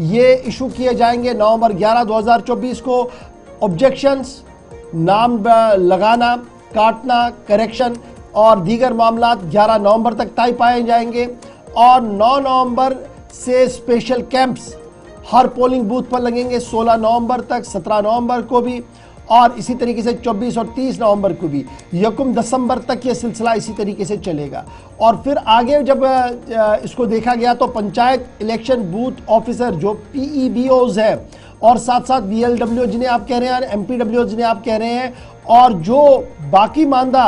ये इशू किए जाएंगे नवंबर 11, 2024 को। ऑब्जेक्शंस, नाम लगाना, काटना, करेक्शन और दीगर मामला 11 नवंबर तक तय पाए जाएंगे और 9 नवंबर से स्पेशल कैंप्स हर पोलिंग बूथ पर लगेंगे 16 नवंबर तक, 17 नवंबर को भी और इसी तरीके से 24 और 30 नवंबर को भी। 1 दिसंबर तक ये सिलसिला इसी तरीके से चलेगा और फिर आगे जब इसको देखा गया तो पंचायत इलेक्शन बूथ ऑफिसर जो PEBOs है और साथ साथ VLW जिन्हें आप कह रहे हैं, MPW जिन्हें आप कह रहे हैं और जो बाकी मानदा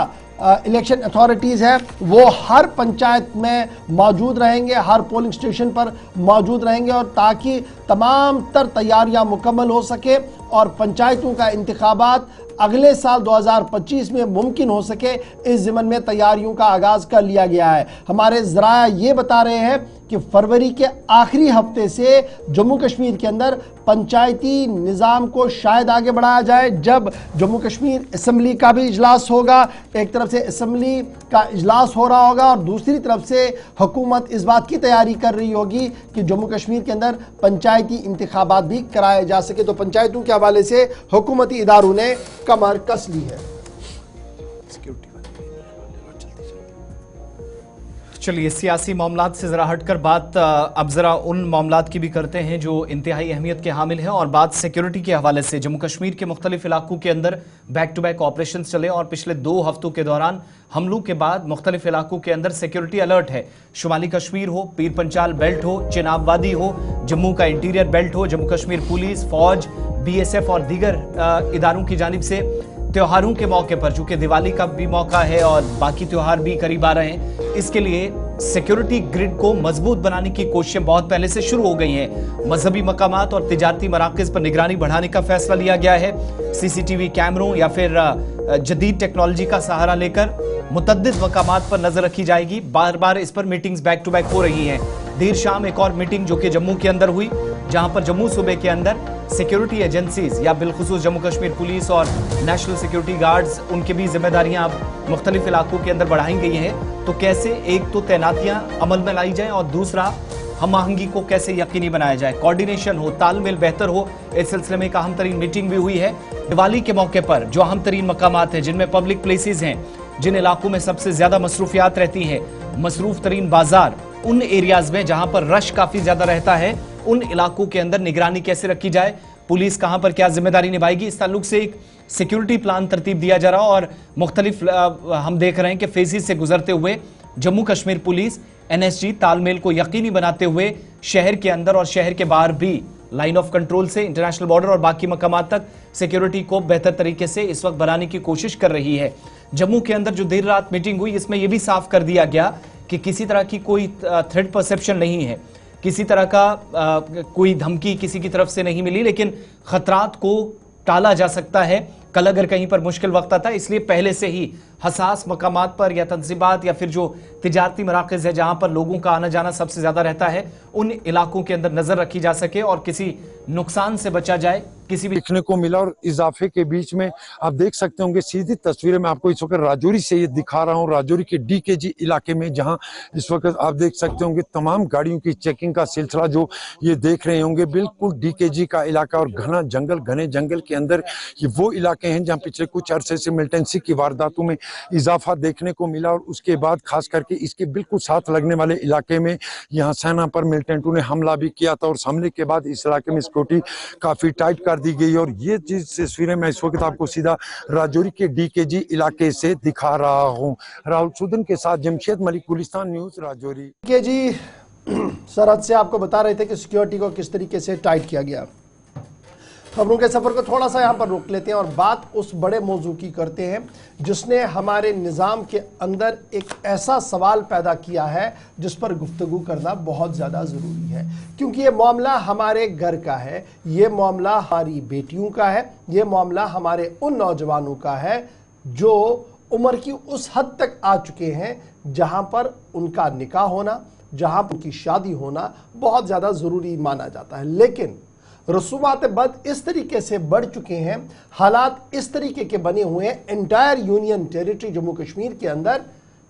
इलेक्शन अथॉरिटीज़ है वो हर पंचायत में मौजूद रहेंगे, हर पोलिंग स्टेशन पर मौजूद रहेंगे और ताकि तमाम तर तैयारियां मुकम्मल हो सके और पंचायतों का इंतखाबात अगले साल 2025 में मुमकिन हो सके, इस ज़िम्न में तैयारियों का आगाज़ कर लिया गया है। हमारे ज़राया ये बता रहे हैं कि फरवरी के आखिरी हफ्ते से जम्मू कश्मीर के अंदर पंचायती निज़ाम को शायद आगे बढ़ाया जाए, जब जम्मू कश्मीर असम्बली का भी इजलास होगा। एक तरफ से असम्बली का इजलास हो रहा होगा और दूसरी तरफ से हुकूमत इस बात की तैयारी कर रही होगी कि जम्मू कश्मीर के अंदर पंचायती इंतखाबात भी कराए जा सके। तो पंचायतों के हवाले से हुकूमती इदारों ने कमर कस ली है। चलिए सियासी मामलात से जरा हटकर बात अब जरा उन मामलात की भी करते हैं जो इंतहाई अहमियत के हामिल हैं और बात सिक्योरिटी के हवाले से। जम्मू कश्मीर के मुख्तलिफ इलाकों के अंदर बैक टू बैक ऑपरेशन चले और पिछले 2 हफ्तों के दौरान हमलों के बाद मुख्तलिफ इलाकों के अंदर सिक्योरिटी अलर्ट है। शुमाली कश्मीर हो, पीर पंचाल बेल्ट हो, चिनाब वादी हो, जम्मू का इंटीरियर बेल्ट हो, जम्मू कश्मीर पुलिस, फौज, BSF और दीगर इदारों की जानिब से त्योहारों के मौके पर, चूंकि दिवाली का भी मौका है और बाकी त्योहार भी करीब आ रहे हैं, इसके लिए सिक्योरिटी ग्रिड को मजबूत बनाने की कोशिशें बहुत पहले से शुरू हो गई हैं। मजहबी मकामात और तिजारती मराकज़ पर निगरानी बढ़ाने का फैसला लिया गया है। CCTV कैमरों या फिर जदीद टेक्नोलॉजी का सहारा लेकर मुतद्दिद मकामात पर नजर रखी जाएगी। बार बार इस पर मीटिंग्स बैक टू बैक हो रही हैं। देर शाम एक और मीटिंग जो कि जम्मू के अंदर हुई, जहां पर जम्मू सूबे के अंदर सिक्योरिटी एजेंसीज या बिलखुसूस जम्मू कश्मीर पुलिस और नेशनल सिक्योरिटी गार्ड्स, उनकी भी जिम्मेदारियां अब मुख्तलिफ इलाकों के अंदर बढ़ाई गई हैं। तो कैसे एक तो तैनातियां अमल में लाई जाएं और दूसरा हम आहंगी को कैसे यकीनी बनाया जाए, कोऑर्डिनेशन हो, तालमेल बेहतर हो, इस सिलसिले में एक अहम तरीन मीटिंग भी हुई है। दिवाली के मौके पर जो अहम तरीन मकामात हैं, जिनमें पब्लिक प्लेसेस हैं, जिन इलाकों में सबसे ज्यादा मसरूफियात रहती हैं, मसरूफ तरीन बाजार, उन एरियाज में जहां पर रश काफी ज्यादा रहता है, उन इलाकों के अंदर निगरानी कैसे रखी जाए, पुलिस कहां पर क्या जिम्मेदारी निभाएगी, इस ताल्लुक से एक सिक्योरिटी प्लान तरतीब दिया जा रहा और मुख्तलिफ हम देख रहे हैं कि फेजेस से गुजरते हुए जम्मू कश्मीर पुलिस NSG तालमेल को यकीनी बनाते हुए शहर के अंदर और शहर के बाहर भी लाइन ऑफ कंट्रोल से इंटरनेशनल बॉर्डर और बाकी मकामात तक सिक्योरिटी को बेहतर तरीके से इस वक्त बनाने की कोशिश कर रही है। जम्मू के अंदर जो देर रात मीटिंग हुई, इसमें यह भी साफ कर दिया गया कि किसी तरह की कोई थ्रेट परसेप्शन नहीं है, किसी तरह का कोई धमकी किसी की तरफ से नहीं मिली, लेकिन खतरात को टाला जा सकता है कल अगर कहीं पर मुश्किल वक्त आता है। इसलिए पहले से ही हसास मकामात पर या तंजीबात या फिर जो तिजारती मराकज़ है जहां पर लोगों का आना जाना सबसे ज्यादा रहता है, उन इलाकों के अंदर नजर रखी जा सके और किसी नुकसान से बचा जाए। किसी भी देखने को मिला और इजाफे के बीच में आप देख सकते होंगे सीधी तस्वीरें मैं आपको इस वक्त राजौरी से ये दिखा रहा हूँ, राजौरी के DKG इलाके में, जहां इस वक्त आप देख सकते होंगे तमाम गाड़ियों की चेकिंग का सिलसिला जो ये देख रहे होंगे, बिल्कुल DKG का इलाका और घना जंगल, घने जंगल के अंदर ये वो इलाके हैं जहाँ पिछले कुछ अरसे से मिलिटेंसी की वारदातों में इजाफा देखने को मिला। और उसके बाद खास करके इसके बिल्कुल साथ लगने वाले इलाके में यहाँ सेना पर मिलिटेंटों ने हमला भी किया था और हमले के बाद इस इलाके में सिक्योरिटी काफी टाइट कर दी गई। और ये चीज तस्वीरें मैं इस वक्त आपको सीधा राजौरी के DKG इलाके से दिखा रहा हूँ। राहुल सुदन के साथ जमशेद मलिक, गुलिस्तान न्यूज, राजौरी। DKG सरहद से आपको बता रहे थे कि सिक्योरिटी को किस तरीके से टाइट किया गया। खबरों के सफर को थोड़ा सा यहाँ पर रोक लेते हैं और बात उस बड़े मौजू की करते हैं जिसने हमारे निज़ाम के अंदर एक ऐसा सवाल पैदा किया है जिस पर गुफ्तगू करना बहुत ज़्यादा ज़रूरी है, क्योंकि ये मामला हमारे घर का है, ये मामला हमारी बेटियों का है, ये मामला हमारे उन नौजवानों का है जो उम्र की उस हद तक आ चुके हैं जहाँ पर उनका निकाह होना, जहाँ पर उनकी शादी होना बहुत ज़्यादा ज़रूरी माना जाता है। लेकिन रसूमात बद इस तरीके से बढ़ चुके हैं, हालात इस तरीके के बने हुए हैं entire union territory Jammu Kashmir के अंदर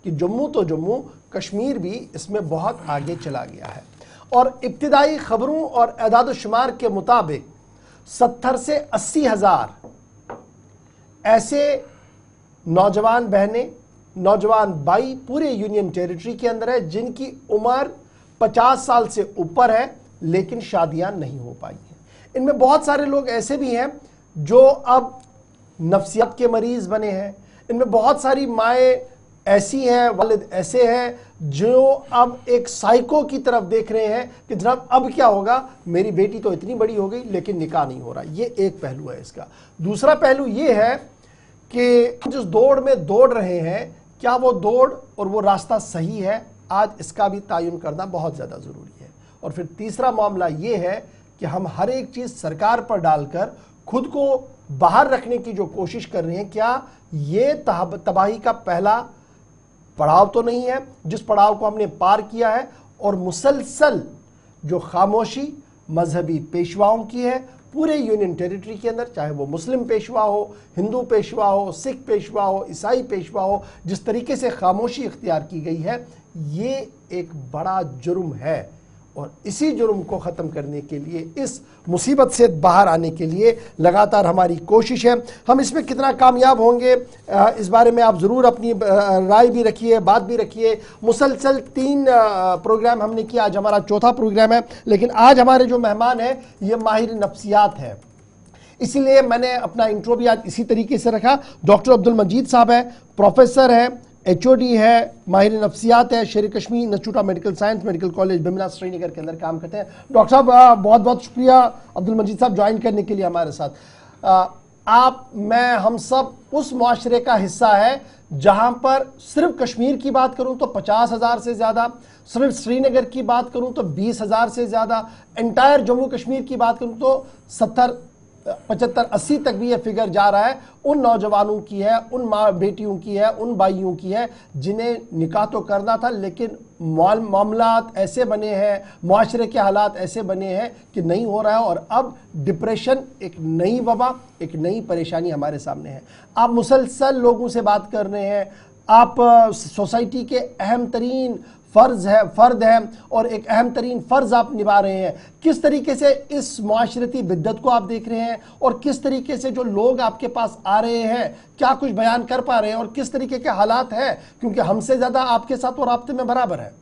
कि जम्मू तो जम्मू, कश्मीर भी इसमें बहुत आगे चला गया है। और इब्तिदाई खबरों और एदाद शुमार के मुताबिक 70 से 80 हज़ार ऐसे नौजवान बहनें, नौजवान भाई पूरे यूनियन टेरिटरी के अंदर है जिनकी उम्र 50 साल से ऊपर है लेकिन शादियां नहीं हो पाई हैं। इनमें बहुत सारे लोग ऐसे भी हैं जो अब नफ्सियात के मरीज बने हैं, इनमें बहुत सारी माएँ ऐसी हैं, वालिद ऐसे हैं जो अब एक साइको की तरफ देख रहे हैं कि जनाब अब क्या होगा, मेरी बेटी तो इतनी बड़ी हो गई लेकिन निकाह नहीं हो रहा। ये एक पहलू है इसका। दूसरा पहलू ये है कि जिस दौड़ में दौड़ रहे हैं, क्या वो दौड़ और वो रास्ता सही है, आज इसका भी तयन करना बहुत ज़्यादा ज़रूरी है। और फिर तीसरा मामला ये है कि हम हर एक चीज़ सरकार पर डालकर खुद को बाहर रखने की जो कोशिश कर रहे हैं, क्या ये तबाही का पहला पड़ाव तो नहीं है जिस पड़ाव को हमने पार किया है। और मुसलसल जो खामोशी मजहबी पेशवाओं की है पूरे यूनियन टेरिटरी के अंदर, चाहे वो मुस्लिम पेशवा हो, हिंदू पेशवा हो, सिख पेशवा हो, ईसाई पेशवा हो, जिस तरीके से खामोशी इख्तियार की गई है, ये एक बड़ा जुर्म है। और इसी जुर्म को ख़त्म करने के लिए, इस मुसीबत से बाहर आने के लिए लगातार हमारी कोशिश है। हम इसमें कितना कामयाब होंगे इस बारे में आप ज़रूर अपनी राय भी रखिए, बात भी रखिए। मुसलसल 3 प्रोग्राम हमने किया, आज हमारा चौथा प्रोग्राम है। लेकिन आज हमारे जो मेहमान हैं ये माहिर नफ्सियात है, इसीलिए मैंने अपना इंट्रो भी आज इसी तरीके से रखा। डॉक्टर अब्दुल मजीद साहब है, प्रोफेसर है, HOD है, माहिर नफ्सियात है, Sher Kashmir institute of medical science medical college Bemina Srinagar के अंदर काम करते हैं। डॉक्टर साहब बहुत बहुत शुक्रिया अब्दुल मजीद साहब ज्वाइन करने के लिए हमारे साथ। आप, मैं, हम सब उस मुआशरे का हिस्सा है जहां पर सिर्फ कश्मीर की बात करूं तो 50,000 से ज़्यादा, सिर्फ श्रीनगर की बात करूं तो 20,000 से ज़्यादा, एंटायर जम्मू कश्मीर की बात करूं तो 70, 75, 80 तक भी ये फिगर जा रहा है। उन नौजवानों की है, उन माँ बेटियों की है, उन भाइयों की है जिन्हें निकाह तो करना था लेकिन मामलात ऐसे बने हैं, मुआशरे के हालात ऐसे बने हैं कि नहीं हो रहा है। और अब डिप्रेशन एक नई वबा, एक नई परेशानी हमारे सामने है। आप मुसलसल लोगों से बात कर रहे हैं, आप सोसाइटी के अहम तरीन फर्द है और एक अहम तरीन फ़र्ज़ आप निभा रहे हैं। किस तरीके से इस मुआशरती बिद्दत को आप देख रहे हैं और किस तरीके से जो लोग आपके पास आ रहे हैं क्या कुछ बयान कर पा रहे हैं और किस तरीके के हालात हैं, क्योंकि हमसे ज़्यादा आपके साथ और राब्ते में बराबर है।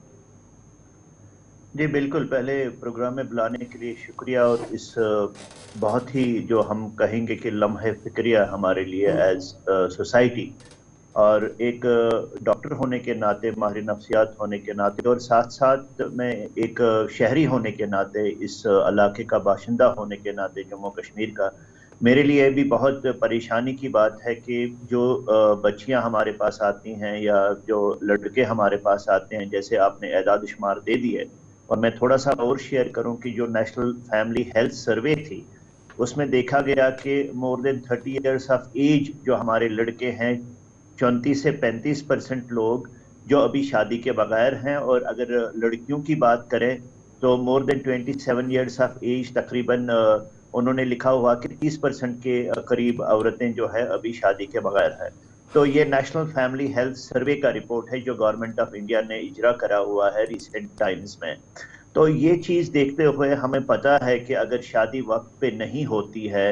जी बिल्कुल, पहले प्रोग्राम में बुलाने के लिए शुक्रिया। और इस बहुत ही जो हम कहेंगे कि लम्हे फिक्रिया हमारे लिए एज सोसाइटी, और एक डॉक्टर होने के नाते, माहिर नफ्सियात होने के नाते, और साथ साथ में एक शहरी होने के नाते, इस इलाके का बाशिंदा होने के नाते जम्मू कश्मीर का, मेरे लिए भी बहुत परेशानी की बात है कि जो बच्चियां हमारे पास आती हैं या जो लड़के हमारे पास आते हैं, जैसे आपने एदाद शुमार दे दिए, और मैं थोड़ा सा और शेयर करूं कि जो नेशनल फैमिली हेल्थ सर्वे थी, उसमें देखा गया कि more than 30 years of age जो हमारे लड़के हैं, 34 से 35% लोग जो अभी शादी के बगैर हैं। और अगर लड़कियों की बात करें तो more than 27 years of age, तकरीबन उन्होंने लिखा हुआ कि 30% के करीब औरतें जो है अभी शादी के बगैर है। तो ये नेशनल फैमिली हेल्थ सर्वे का रिपोर्ट है जो गवर्नमेंट ऑफ इंडिया ने इजरा करा हुआ है रिसेंट टाइम्स में। तो ये चीज देखते हुए हमें पता है कि अगर शादी वक्त पे नहीं होती है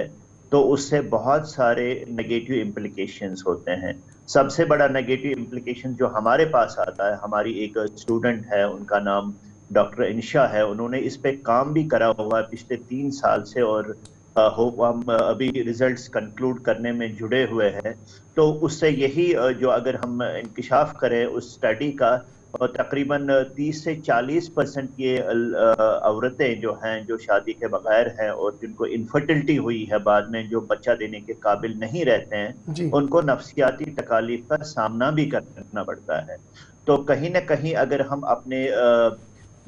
तो उससे बहुत सारे नेगेटिव इम्प्लीकेशंस होते हैं। सबसे बड़ा नेगेटिव इम्प्लीकेशन जो हमारे पास आता है, हमारी एक स्टूडेंट है, उनका नाम डॉक्टर इंशा है, उन्होंने इस पे काम भी करा हुआ है पिछले 3 साल से, और होप हम अभी रिजल्ट्स कंक्लूड करने में जुड़े हुए हैं। तो उससे यही जो अगर हम इंकिशाफ करें उस स्टडी का, और तकरीबन 30 से 40% ये औरतें जो हैं जो शादी के बगैर हैं और जिनको इनफर्टिलिटी हुई है, बाद में जो बच्चा देने के काबिल नहीं रहते हैं, उनको नफ्सियाती तकालीफ का सामना भी करना पड़ता है। तो कहीं ना कहीं अगर हम अपने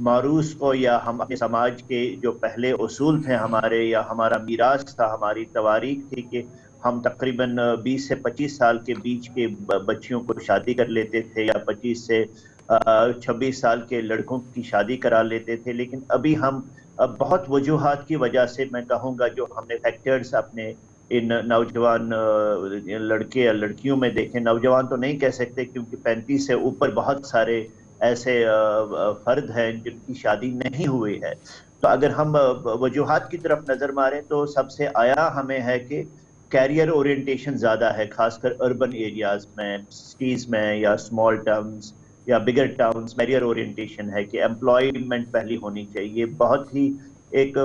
मारूस को, या हम अपने समाज के जो पहले उसूल थे हमारे, या हमारा मीरास था, हमारी तवारीख थी कि हम तकरीबन 20 से 25 साल के बीच के बच्चियों को शादी कर लेते थे, या 25 से 26 साल के लड़कों की शादी करा लेते थे। लेकिन अभी हम बहुत वजूहात की वजह से, मैं कहूँगा जो हमने फैक्टर्स अपने इन नौजवान लड़के या लड़कियों में देखे, नौजवान तो नहीं कह सकते क्योंकि 35 से ऊपर बहुत सारे ऐसे फर्द हैं जिनकी शादी नहीं हुई है। तो अगर हम वजूहात की तरफ नजर मारें तो सबसे आया हमें है कि कैरियर ओरिएंटेशन ज्यादा है, खासकर अर्बन एरियाज में, सिटीज में या स्मॉल टाउन्स या बिगर टाउन्स। कैरियर ओरिएंटेशन है कि एम्प्लॉयमेंट पहली होनी चाहिए। बहुत ही एक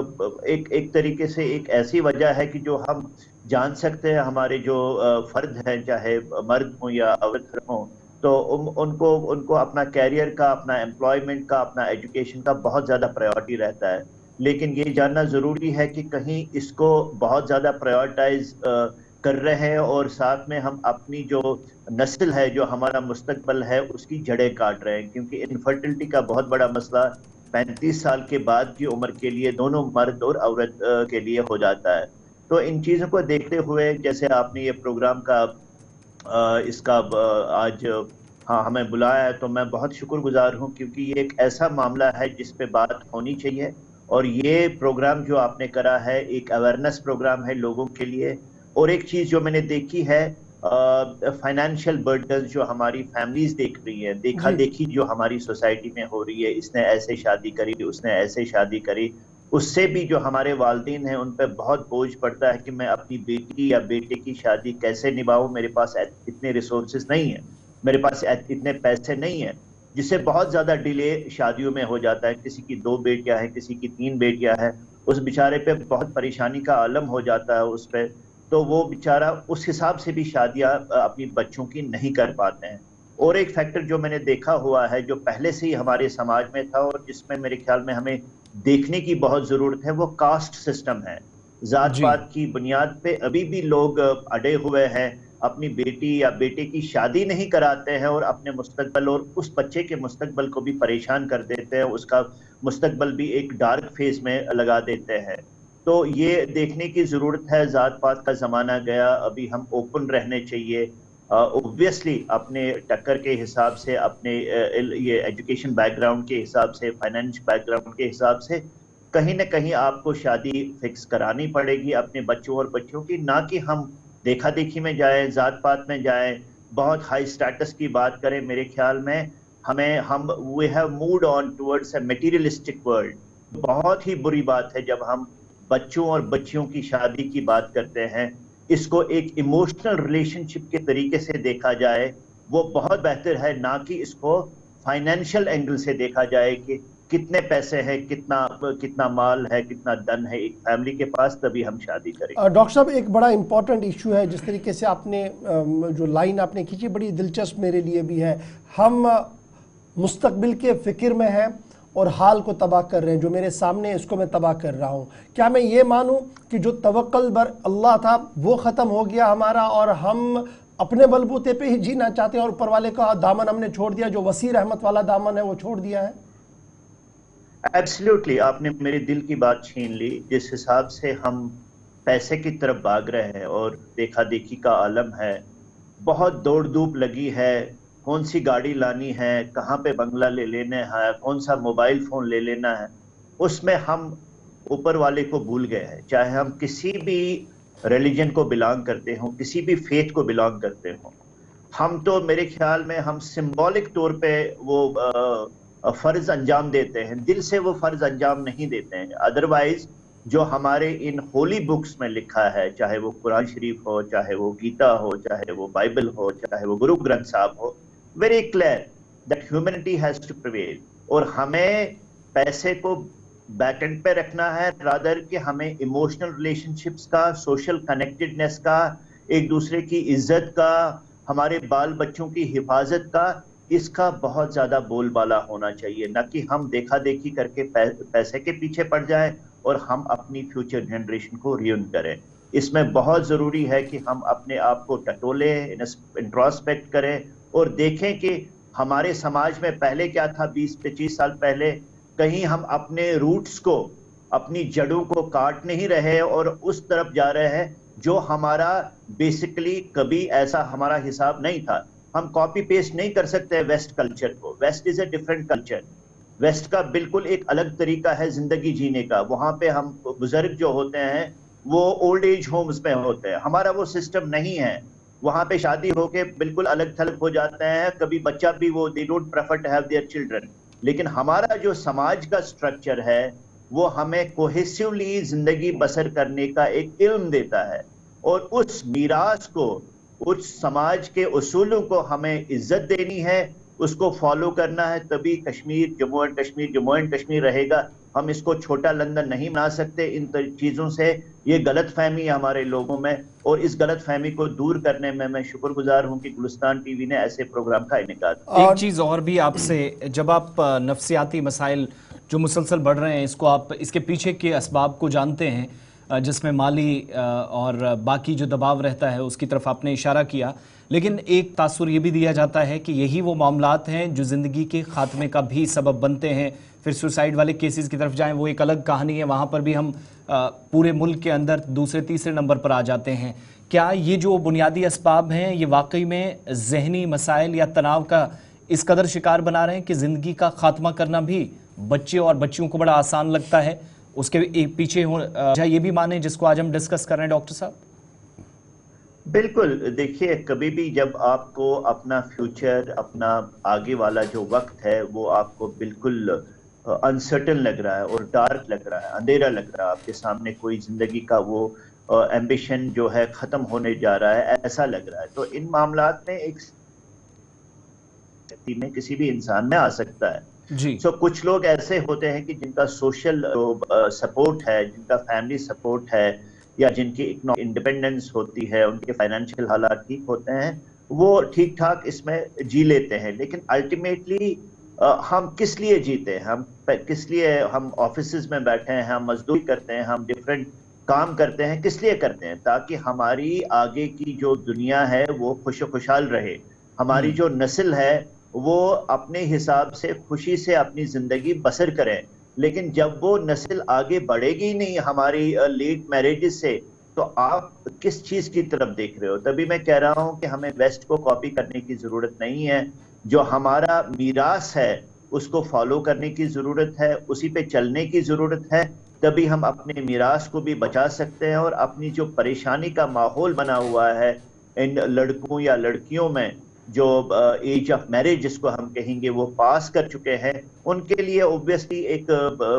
एक एक तरीके से एक ऐसी वजह है कि जो हम जान सकते हैं, हमारे जो फर्द हैं, चाहे मर्द हो या औरत हो, तो उनको उनको अपना कैरियर का, अपना एम्प्लॉयमेंट का, अपना एजुकेशन का बहुत ज्यादा प्रायोरिटी रहता है। लेकिन ये जानना जरूरी है कि कहीं इसको बहुत ज्यादा प्रायोरिटाइज कर रहे हैं और साथ में हम अपनी जो नस्ल है, जो हमारा मुस्तकबल है, उसकी जड़ें काट रहे हैं। क्योंकि इनफर्टिलिटी का बहुत बड़ा मसला 35 साल के बाद की उम्र के लिए, दोनों मर्द और औरत के लिए हो जाता है। तो इन चीजों को देखते हुए, जैसे आपने ये प्रोग्राम का इसका आज हाँ हमें बुलाया है, तो मैं बहुत शुक्रगुजार हूँ, क्योंकि ये एक ऐसा मामला है जिस पे बात होनी चाहिए। और ये प्रोग्राम जो आपने करा है एक अवेयरनेस प्रोग्राम है लोगों के लिए। और एक चीज जो मैंने देखी है, फाइनेंशियल बर्डन जो हमारी फैमिलीज देख रही है, देखा देखी जो हमारी सोसाइटी में हो रही है, इसने ऐसे शादी करी, उसने ऐसे शादी करी, उससे भी जो हमारे वालिदैन हैं उन पर बहुत बोझ पड़ता है कि मैं अपनी बेटी या बेटे की शादी कैसे निभाऊं, मेरे पास इतने रिसोर्सेज नहीं है, मेरे पास इतने पैसे नहीं है, जिससे बहुत ज्यादा डिले शादियों में हो जाता है। किसी की 2 बेटियां हैं, किसी की 3 बेटियां हैं, उस बेचारे पे बहुत परेशानी का आलम हो जाता है उस पे। तो वो बेचारा उस हिसाब से भी शादियां अपनी बच्चों की नहीं कर पाते हैं। और एक फैक्टर जो मैंने देखा हुआ है, जो पहले से ही हमारे समाज में था और जिसमें मेरे ख्याल में हमें देखने की बहुत जरूरत है, वो कास्ट सिस्टम है। जात पात की बुनियाद पे अभी भी लोग अड़े हुए हैं, अपनी बेटी या बेटे की शादी नहीं कराते हैं और अपने मुस्तकबल और उस बच्चे के मुस्तकबल को भी परेशान कर देते हैं, उसका मुस्तकबल भी एक डार्क फेज में लगा देते हैं। तो ये देखने की जरूरत है, जात पात का जमाना गया, अभी हम ओपन रहने चाहिए। ऑब्वियसली अपने टक्कर के हिसाब से, अपने ये एजुकेशन बैकग्राउंड के हिसाब से, फाइनेंस बैकग्राउंड के हिसाब से, कहीं ना कहीं आपको शादी फिक्स करानी पड़ेगी अपने बच्चों और बच्चों की, ना कि हम देखा देखी में जाए, जात पात में जाए, बहुत हाई स्टेटस की बात करें। मेरे ख्याल में हम we have moved on towards a materialistic world. बहुत ही बुरी बात है जब हम बच्चों और बच्चियों की शादी की बात करते हैं, इसको एक इमोशनल रिलेशनशिप के तरीके से देखा जाए, वो बहुत बेहतर है, ना कि इसको फाइनेंशियल एंगल से देखा जाए कि कितने पैसे हैं, कितना माल है, कितना धन है एक फैमिली के पास, तभी हम शादी करेंगे। डॉक्टर साहब, एक बड़ा इंपॉर्टेंट इशू है, जिस तरीके से आपने जो लाइन आपने खींची बड़ी दिलचस्प मेरे लिए भी है। हम मुस्तकबिल के फिक्र में हैं और हाल को तबाह कर रहे हैं। जो मेरे सामने इसको मैं तबाह कर रहा हूँ। क्या मैं ये मानूं कि जो तवक्कल बर अल्लाह था वो ख़त्म हो गया हमारा, और हम अपने बलबूते पे ही जीना चाहते हैं और ऊपर वाले का दामन हमने छोड़ दिया, जो वसी रहमत वाला दामन है वो छोड़ दिया है? एब्सोल्युटली, आपने मेरे दिल की बात छीन ली। जिस हिसाब से हम पैसे की तरफ भाग रहे हैं और देखा देखी का आलम है, बहुत दौड़ धूप लगी है, कौन सी गाड़ी लानी है, कहाँ पे बंगला ले लेना है, कौन सा मोबाइल फोन ले लेना है, उसमें हम ऊपर वाले को भूल गए हैं। चाहे हम किसी भी रिलीजन को बिलोंग करते हो, किसी भी फेथ को बिलोंग करते हो, हम तो मेरे ख्याल में हम सिंबॉलिक तौर पे वो फर्ज अंजाम देते हैं, दिल से वो फर्ज अंजाम नहीं देते हैं। अदरवाइज जो हमारे इन होली बुक्स में लिखा है, चाहे वो कुरान शरीफ हो, चाहे वो गीता हो, चाहे वो बाइबल हो, चाहे वो गुरु ग्रंथ साहब हो, very clear that humanity has to prevail. और हमें पैसे को बैक एंड पे रखना है, रादर कि हमें इमोशनल रिलेशनशिप्स का, सोशल कनेक्टेडनेस का, एक दूसरे की इज्जत का, हमारे बाल बच्चों की हिफाजत का, इसका बहुत ज्यादा बोलबाला होना चाहिए। न कि हम देखा देखी करके पैसे के पीछे पड़ जाएं और हम अपनी फ्यूचर जनरेशन को रियून करें। इसमें बहुत जरूरी है कि हम अपने आप को टटोले, इंट्रोस्पेक्ट करें और देखें कि हमारे समाज में पहले क्या था 20-25 साल पहले। कहीं हम अपने रूट्स को, अपनी जड़ों को काट नहीं रहे और उस तरफ जा रहे हैं जो हमारा बेसिकली कभी ऐसा हमारा हिसाब नहीं था। हम कॉपी पेस्ट नहीं कर सकते वेस्ट कल्चर को। West is a different culture. West का बिल्कुल एक अलग तरीका है जिंदगी जीने का। वहां पे हम बुजुर्ग जो होते हैं वो ओल्ड एज होम्स में होते हैं, हमारा वो सिस्टम नहीं है। वहां पे शादी होके बिल्कुल अलग थलग हो जाते हैं, कभी बच्चा भी वो they don't prefer to have their children. लेकिन हमारा जो समाज का स्ट्रक्चर है वो हमें कोहेसिवली जिंदगी बसर करने का एक इल्म देता है, और उस मीरास को, उस समाज के उसूलों को हमें इज्जत देनी है, उसको फॉलो करना है, तभी कश्मीर जम्मू एंड कश्मीर रहेगा। हम इसको छोटा लंदन नहीं बना सकते इन चीजों से। ये गलत फहमी है हमारे लोगों में, और इस गलत फहमी को दूर करने में मैं शुक्रगुजार हूं कि गुलिस्तान टीवी ने ऐसे प्रोग्राम का इनेकाद। एक चीज और भी आपसे, जब आप नफ्सियाती मसाइल जो मुसलसल बढ़ रहे हैं, इसको आप इसके पीछे के असबाब को जानते हैं, जिसमें माली और बाकी जो दबाव रहता है उसकी तरफ आपने इशारा किया, लेकिन एक तासुर ये भी दिया जाता है कि यही वो मामलात हैं जो ज़िंदगी के ख़ात्मे का भी सबब बनते हैं। फिर सुसाइड वाले केसेस की तरफ जाएं, वो एक अलग कहानी है, वहाँ पर भी हम पूरे मुल्क के अंदर दूसरे तीसरे नंबर पर आ जाते हैं। क्या ये जो बुनियादी असबाब हैं ये वाकई में जहनी मसाइल या तनाव का इस कदर शिकार बना रहे हैं कि ज़िंदगी का ख़ात्मा करना भी बच्चे और बच्चियों को बड़ा आसान लगता है? उसके पीछे ये भी माने जिसको आज हम डिस्कस कर रहे हैं डॉक्टर साहब? बिल्कुल, देखिए, कभी भी जब आपको अपना फ्यूचर, अपना आगे वाला जो वक्त है वो आपको बिल्कुल अनसर्टन लग रहा है और डार्क लग रहा है, अंधेरा लग रहा है, आपके सामने कोई जिंदगी का वो एम्बिशन जो है खत्म होने जा रहा है, ऐसा लग रहा है, तो इन मामलात में एक व्यक्ति में, किसी भी इंसान में आ सकता है जी। कुछ लोग ऐसे होते हैं कि जिनका सोशल सपोर्ट है, जिनका फैमिली सपोर्ट है, या जिनकी इंडिपेंडेंस होती है, उनके फाइनेंशियल हालात ठीक होते हैं, वो ठीक ठाक इसमें जी लेते हैं। लेकिन अल्टीमेटली हम किस लिए जीते हैं, हम किस लिए हम ऑफिसेज में बैठे हैं, हम मजदूरी करते हैं, हम डिफरेंट काम करते हैं, किस लिए करते हैं? ताकि हमारी आगे की जो दुनिया है वो खुशहाल रहे, हमारी जो नस्ल है वो अपने हिसाब से खुशी से अपनी जिंदगी बसर करें। लेकिन जब वो नस्ल आगे बढ़ेगी नहीं हमारी लेट मैरिजेस से, तो आप किस चीज की तरफ देख रहे हो? तभी मैं कह रहा हूं कि हमें वेस्ट को कॉपी करने की जरूरत नहीं है। जो हमारा मीरास है उसको फॉलो करने की जरूरत है, उसी पे चलने की जरूरत है, तभी हम अपने मीरास को भी बचा सकते हैं। और अपनी जो परेशानी का माहौल बना हुआ है इन लड़कों या लड़कियों में, जो एज ऑफ मैरिज जिसको हम कहेंगे वो पास कर चुके हैं, उनके लिए ऑब्वियसली एक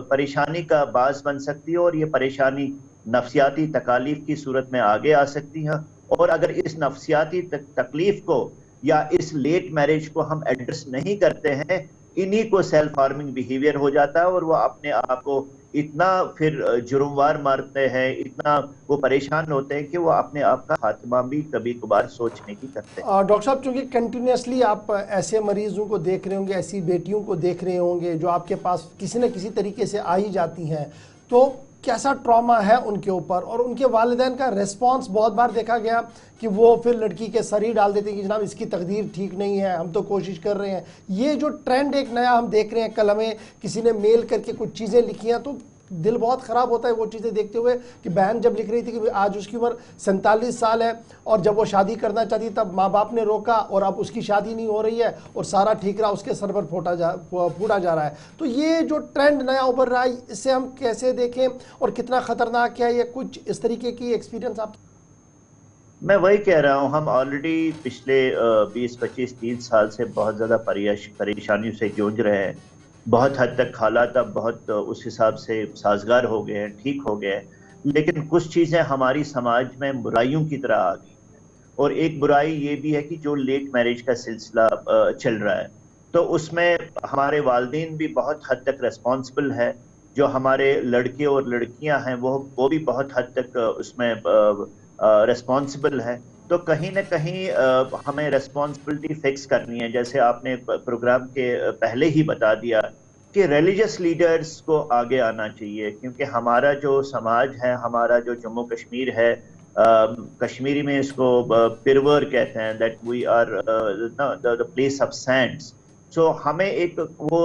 परेशानी का बास बन सकती है, और ये परेशानी नफ्सियाती तकालीफ की सूरत में आगे आ सकती है। और अगर इस नफ्सियाती तकलीफ को या इस लेट मैरिज को हम एड्रेस नहीं करते हैं, इन्हीं को सेल्फ हार्मिंग बिहेवियर हो जाता है और वो अपने आप को इतना फिर जुर्मवार मारते हैं, इतना वो परेशान होते हैं कि वो अपने आप का खात्मा भी कभी कभार सोचने की करते हैं। डॉक्टर साहब, चूंकि कंटिन्यूसली आप ऐसे मरीजों को देख रहे होंगे, ऐसी बेटियों को देख रहे होंगे जो आपके पास किसी न किसी तरीके से आ ही जाती हैं, तो कैसा ट्रॉमा है उनके ऊपर, और उनके वालिदैन का रिस्पांस बहुत बार देखा गया कि वो फिर लड़की के सर ही डाल देते हैं कि जनाब इसकी तकदीर ठीक नहीं है, हम तो कोशिश कर रहे हैं। ये जो ट्रेंड एक नया हम देख रहे हैं, कल हमें किसी ने मेल करके कुछ चीज़ें लिखी हैं, तो दिल बहुत ख़राब होता है वो चीज़ें देखते हुए कि बहन जब लिख रही थी कि आज उसकी उम्र 47 साल है और जब वो शादी करना चाहती तब माँ बाप ने रोका और अब उसकी शादी नहीं हो रही है और सारा ठीकरा उसके सर पर फूटा जा रहा है। तो ये जो ट्रेंड नया उभर रहा है, इससे हम कैसे देखें और कितना ख़तरनाक है ये? कुछ इस तरीके की एक्सपीरियंस आप? मैं वही कह रहा हूँ, हम ऑलरेडी पिछले 20-25-30 साल से बहुत ज़्यादा परेशानियों से जूझ रहे हैं। बहुत हद तक हालात अब बहुत उस हिसाब से साजगार हो गए हैं, ठीक हो गए हैं, लेकिन कुछ चीज़ें हमारी समाज में बुराइयों की तरह आ गई हैं। और एक बुराई ये भी है कि जो लेट मैरिज का सिलसिला चल रहा है, तो उसमें हमारे वालिदैन भी बहुत हद तक रेस्पॉन्सिबल है। जो हमारे लड़के और लड़कियां हैं वो भी बहुत हद तक उसमें रेस्पॉन्सिबल है। तो कहीं ना कहीं हमें रेस्पॉन्सिबिलिटी फिक्स करनी है। जैसे आपने प्रोग्राम के पहले ही बता दिया कि रिलीजियस लीडर्स को आगे आना चाहिए, क्योंकि हमारा जो समाज है, हमारा जो जम्मू कश्मीर है, कश्मीरी में इसको पिरवर कहते हैं, that we are the place of sands. So हमें एक वो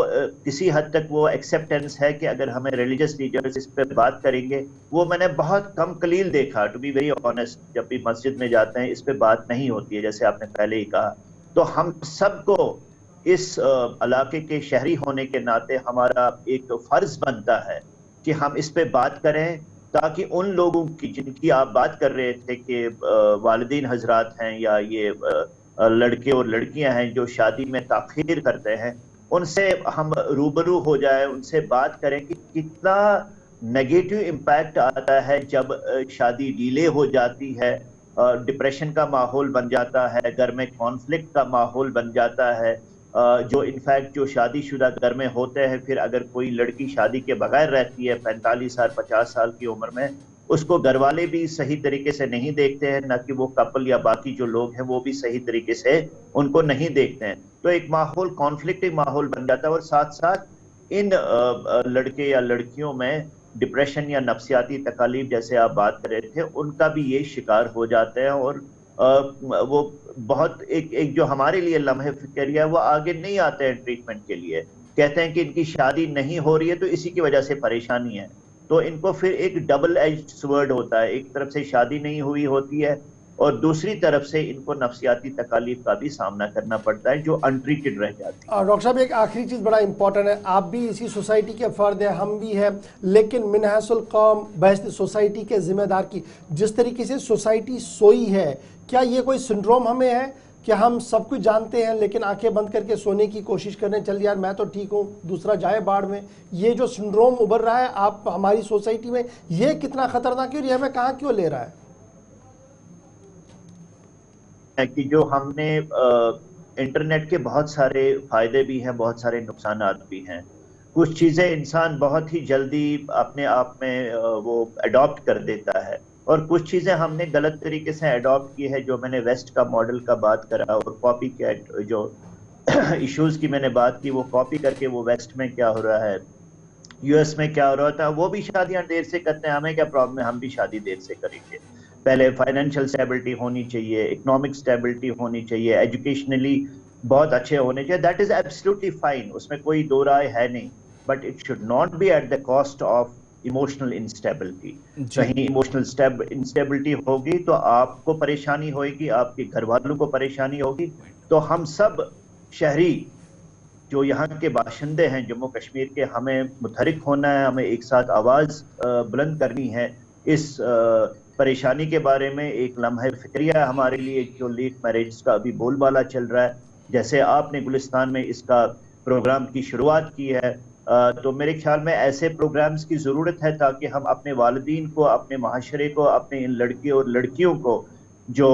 किसी हद तक वो एक्सेप्टेंस है कि अगर हमें रिलीजियस लीडर्स इस पर बात करेंगे, वो मैंने बहुत कम कलील देखा, टू बी वेरी ऑनेस्ट। जब भी मस्जिद में जाते हैं इस पे बात नहीं होती है, जैसे आपने पहले ही कहा। तो हम सबको इस इलाके के शहरी होने के नाते हमारा एक फर्ज बनता है कि हम इस पे बात करें, ताकि उन लोगों की जिनकी आप बात कर रहे थे कि वालिदैन हजरात हैं या ये लड़के और लड़कियां हैं जो शादी में ताखीर करते हैं, उनसे हम रूबरू हो जाए, उनसे बात करें कि कितना नेगेटिव इम्पैक्ट आता है जब शादी डिले हो जाती है, डिप्रेशन का माहौल बन जाता है, घर में कॉन्फ्लिक्ट का माहौल बन जाता है। जो इनफैक्ट जो शादीशुदा घर में होते हैं, फिर अगर कोई लड़की शादी के बगैर रहती है 45 साल 50 साल की उम्र में, उसको घर वाले भी सही तरीके से नहीं देखते हैं, ना कि वो कपल या बाकी जो लोग हैं वो भी सही तरीके से उनको नहीं देखते हैं। तो एक माहौल कॉन्फ्लिक्टिव माहौल बन जाता है, और साथ साथ इन लड़के या लड़कियों में डिप्रेशन या नफ्सियाती तकालीफ जैसे आप बात कर रहे थे, उनका भी ये शिकार हो जाते हैं। और वो बहुत एक जो हमारे लिए लम्हे फिक्रिया है, वो आगे नहीं आते हैं ट्रीटमेंट के लिए। कहते हैं कि इनकी शादी नहीं हो रही है तो इसी की वजह से परेशानी है। तो इनको फिर एक डबल एज्ड स्वर्ड होता है, एक तरफ से शादी नहीं हुई होती है और दूसरी तरफ से इनको नफ्सियाती तकालीफ का भी सामना करना पड़ता है जो अनट्रीटेड रह जाती है। डॉक्टर साहब, एक आखिरी चीज़ बड़ा इंपॉर्टेंट है, आप भी इसी सोसाइटी के फ़र्द हैं, हम भी हैं, लेकिन मिनहसुल कौम बहस सोसाइटी के जिम्मेदार की जिस तरीके से सोसाइटी सोई है, क्या ये कोई सिंड्रोम हमें है कि हम सब कुछ जानते हैं लेकिन आंखें बंद करके सोने की कोशिश करने, चल यार मैं तो ठीक हूँ दूसरा जाए बाढ़ में? ये जो सिंड्रोम उभर रहा है आप हमारी सोसाइटी में, ये कितना खतरनाक है और ये हमें कहाँ क्यों ले रहा है? कि जो हमने इंटरनेट के बहुत सारे फायदे भी हैं, बहुत सारे नुकसान भी हैं। कुछ चीज़ें इंसान बहुत ही जल्दी अपने आप में वो अडॉप्ट कर देता है, और कुछ चीज़ें हमने गलत तरीके से अडॉप्ट की है। जो मैंने वेस्ट का मॉडल का बात करा और कॉपी कैट जो इश्यूज की मैंने बात की, वो कॉपी करके वो वेस्ट में क्या हो रहा है, यूएस में क्या हो रहा था, वो भी शादियां देर से करते हैं, हमें क्या प्रॉब्लम है, हम भी शादी देर से करेंगे। पहले फाइनेंशियल स्टेबिलिटी होनी चाहिए, इकोनॉमिक स्टेबिलिटी होनी चाहिए, एजुकेशनली बहुत अच्छे होने चाहिए, दैट इज एब्सोल्युटली फाइन, उसमें कोई दो राय है नहीं। But it should not be at the cost of emotional instability. कहीं इमोशनल इंस्टेबिलिटी होगी तो आपको परेशानी होगी, आपके घर वालों को परेशानी होगी। तो हम सब शहरी जो यहाँ के बाशिंदे हैं जम्मू कश्मीर के, हमें मुतहरिक होना है, हमें एक साथ आवाज़ बुलंद करनी है इस परेशानी के बारे में। एक लम्हा फिक्रिया है हमारे लिए जो लेट मैरिज का अभी बोलबाला चल रहा है, जैसे आपने गुलिस्तान में इसका प्रोग्राम की शुरुआत की है। तो मेरे ख्याल में ऐसे प्रोग्राम्स की ज़रूरत है ताकि हम अपने वालिदीन को, अपने माशरे को, अपने इन लड़के और लड़कियों को जो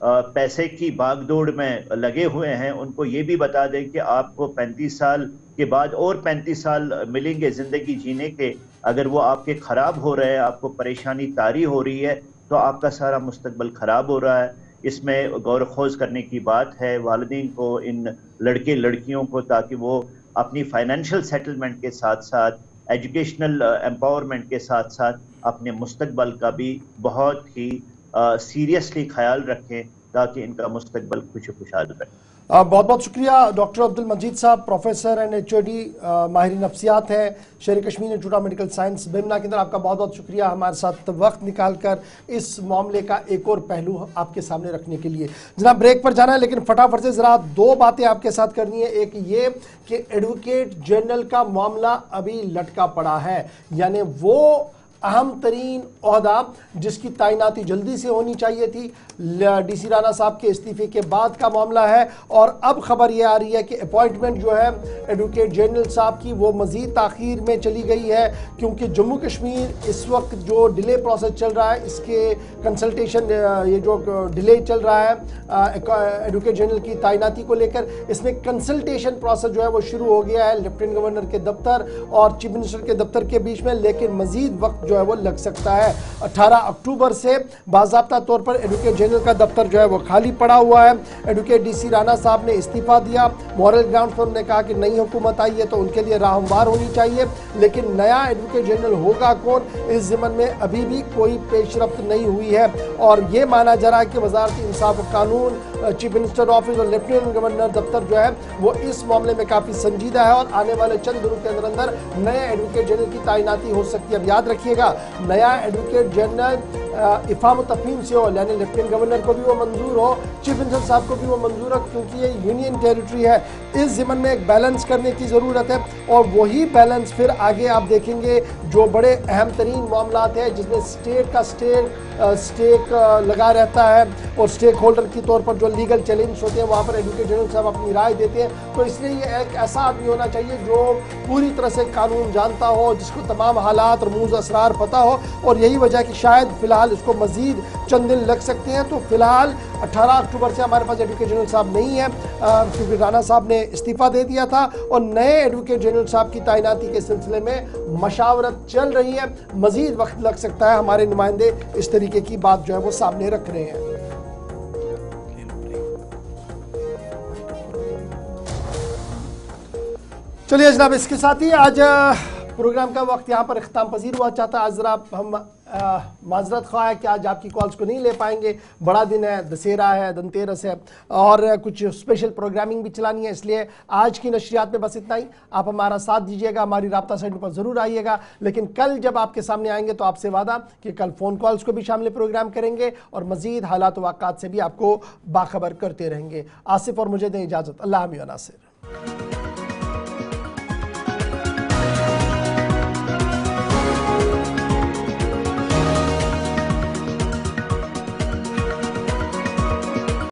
पैसे की भागदौड़ में लगे हुए हैं, उनको ये भी बता दें कि आपको 35 साल के बाद और 35 साल मिलेंगे जिंदगी जीने के। अगर वो आपके खराब हो रहे हैं, आपको परेशानी तारी हो रही है, तो आपका सारा मुस्तकबल खराब हो रहा है। इसमें गौर खोज करने की बात है वालिदैन को, इन लड़के लड़कियों को, ताकि वो अपनी फाइनेंशियल सेटलमेंट के साथ साथ एजुकेशनल एम्पावरमेंट के साथ साथ अपने मुस्तकबल का भी बहुत ही सीरियसली ख्याल रखें, ताकि इनका मुस्तकबल खुशहाल रहे। बहुत बहुत शुक्रिया डॉक्टर अब्दुल मजीद साहब, प्रोफेसर एंड HOD माहिर नफ्सियात हैं, शेर Kashmir institute of medical science Bemina के अंदर। आपका बहुत बहुत शुक्रिया हमारे साथ वक्त निकालकर इस मामले का एक और पहलू आपके सामने रखने के लिए। जनाब ब्रेक पर जाना है, लेकिन फटाफट से ज़रा दो बातें आपके साथ करनी है। एक ये कि एडवोकेट जनरल का मामला अभी लटका पड़ा है, यानी वो अहम तरीन ओहदा जिसकी तैनाती जल्दी से होनी चाहिए थी, DC राणा साहब के इस्तीफे के बाद का मामला है। और अब खबर यह आ रही है कि अपॉइंटमेंट जो है एडवोकेट जनरल साहब की वो मज़ीद ताख़ीर में चली गई है, क्योंकि जम्मू कश्मीर इस वक्त जो डिले प्रोसेस चल रहा है, इसके कंसल्टेशन, ये जो डिले चल रहा है एडवोकेट जनरल की तैनाती को लेकर, इसमें कंसल्टेशन प्रोसेस जो है वो शुरू हो गया है लेफ्टिनेंट गवर्नर के दफ्तर और चीफ मिनिस्टर के दफ्तर के बीच में, लेकिन मज़ीद वक्त जो है वो लग सकता है। 18 अक्टूबर से बाज़ाब्ता तौर पर एडवोकेट जनरल का दफ्तर जो है वो खाली पड़ा हुआ है। एडवोकेट DC राणा साहब ने इस्तीफा दिया, मॉरल ग्राउंड पर उन्होंने कहा कि नई हुकूमत आई है तो उनके लिए राह हमवार होनी चाहिए, लेकिन नया एडवोकेट जनरल होगा कौन, इस ज़िम्मन में अभी भी कोई पेशरफ्त नहीं हुई है। और ये माना जा रहा है कि वज़ारत इंसाफ और कानून, चीफ मिनिस्टर ऑफिस और लेफ्टिनेंट गवर्नर दफ्तर जो है वो इस मामले में काफ़ी संजीदा है और आने वाले चंद दिनों के अंदर अंदर नए एडवोकेट जनरल की तैनाती हो सकती है। अब याद रखिएगा, नया एडवोकेट जनरल इफ़ाम तफहीम से हो, यानी लेफ्टिनेंट गवर्नर को भी वो मंजूर हो, चीफ मिनिस्टर साहब को भी वो मंजूर हो, क्योंकि ये यूनियन टेरिटरी है। इस ज़िम्मन में एक बैलेंस करने की ज़रूरत है और वही बैलेंस फिर आगे आप देखेंगे जो बड़े अहम तरीन मामला हैं जिसमें स्टेट का स्टेक लगा रहता है और स्टेक होल्डर के तौर पर जो लीगल चैलेंज होते हैं वहाँ पर एडवोकेट जनरल साहब अपनी राय देते हैं। तो इसलिए ये एक ऐसा आदमी होना चाहिए जो पूरी तरह से कानून जानता हो, जिसको तमाम हालात और मूज़ असरार पता हो, और यही वजह कि शायद फ़िलहाल इसको मज़ीद चंद दिन लग सकते हैं। तो फिलहाल 18 अक्टूबर से हमारे पास एडवोकेट जनरल साहब नहीं है, क्योंकि राणा साहब ने इस्तीफ़ा दे दिया था और नए एडवोकेट जनरल साहब की तैनाती के सिलसिले में मशावरत चल रही है। मज़ीद वक्त लग सकता है, हमारे नुमाइंदे इस तरीके की बात जो है वो सामने रख रहे हैं। चलिए जनाब, इसके साथ ही आज प्रोग्राम का वक्त यहाँ पर इख्तिताम पजीर हुआ। चाहता आज ज़रा हम माजरत ख्वाह है कि आज आपकी कॉल्स को नहीं ले पाएंगे, बड़ा दिन है, दशहरा है, धनतेरस है और कुछ स्पेशल प्रोग्रामिंग भी चलानी है, इसलिए आज की नशरियात में बस इतना ही। आप हमारा साथ दीजिएगा, हमारी राब्ता साइट पर ज़रूर आइएगा, लेकिन कल जब आपके सामने आएंगे तो आपसे वादा कि कल फ़ोन कॉल्स को भी शामिल प्रोग्राम करेंगे और मज़ीद हालात वाक़ात से भी आपको बाखबर करते रहेंगे। आसिफ और मुझे दें इजाज़त। अल्लाह हाफ़िज़।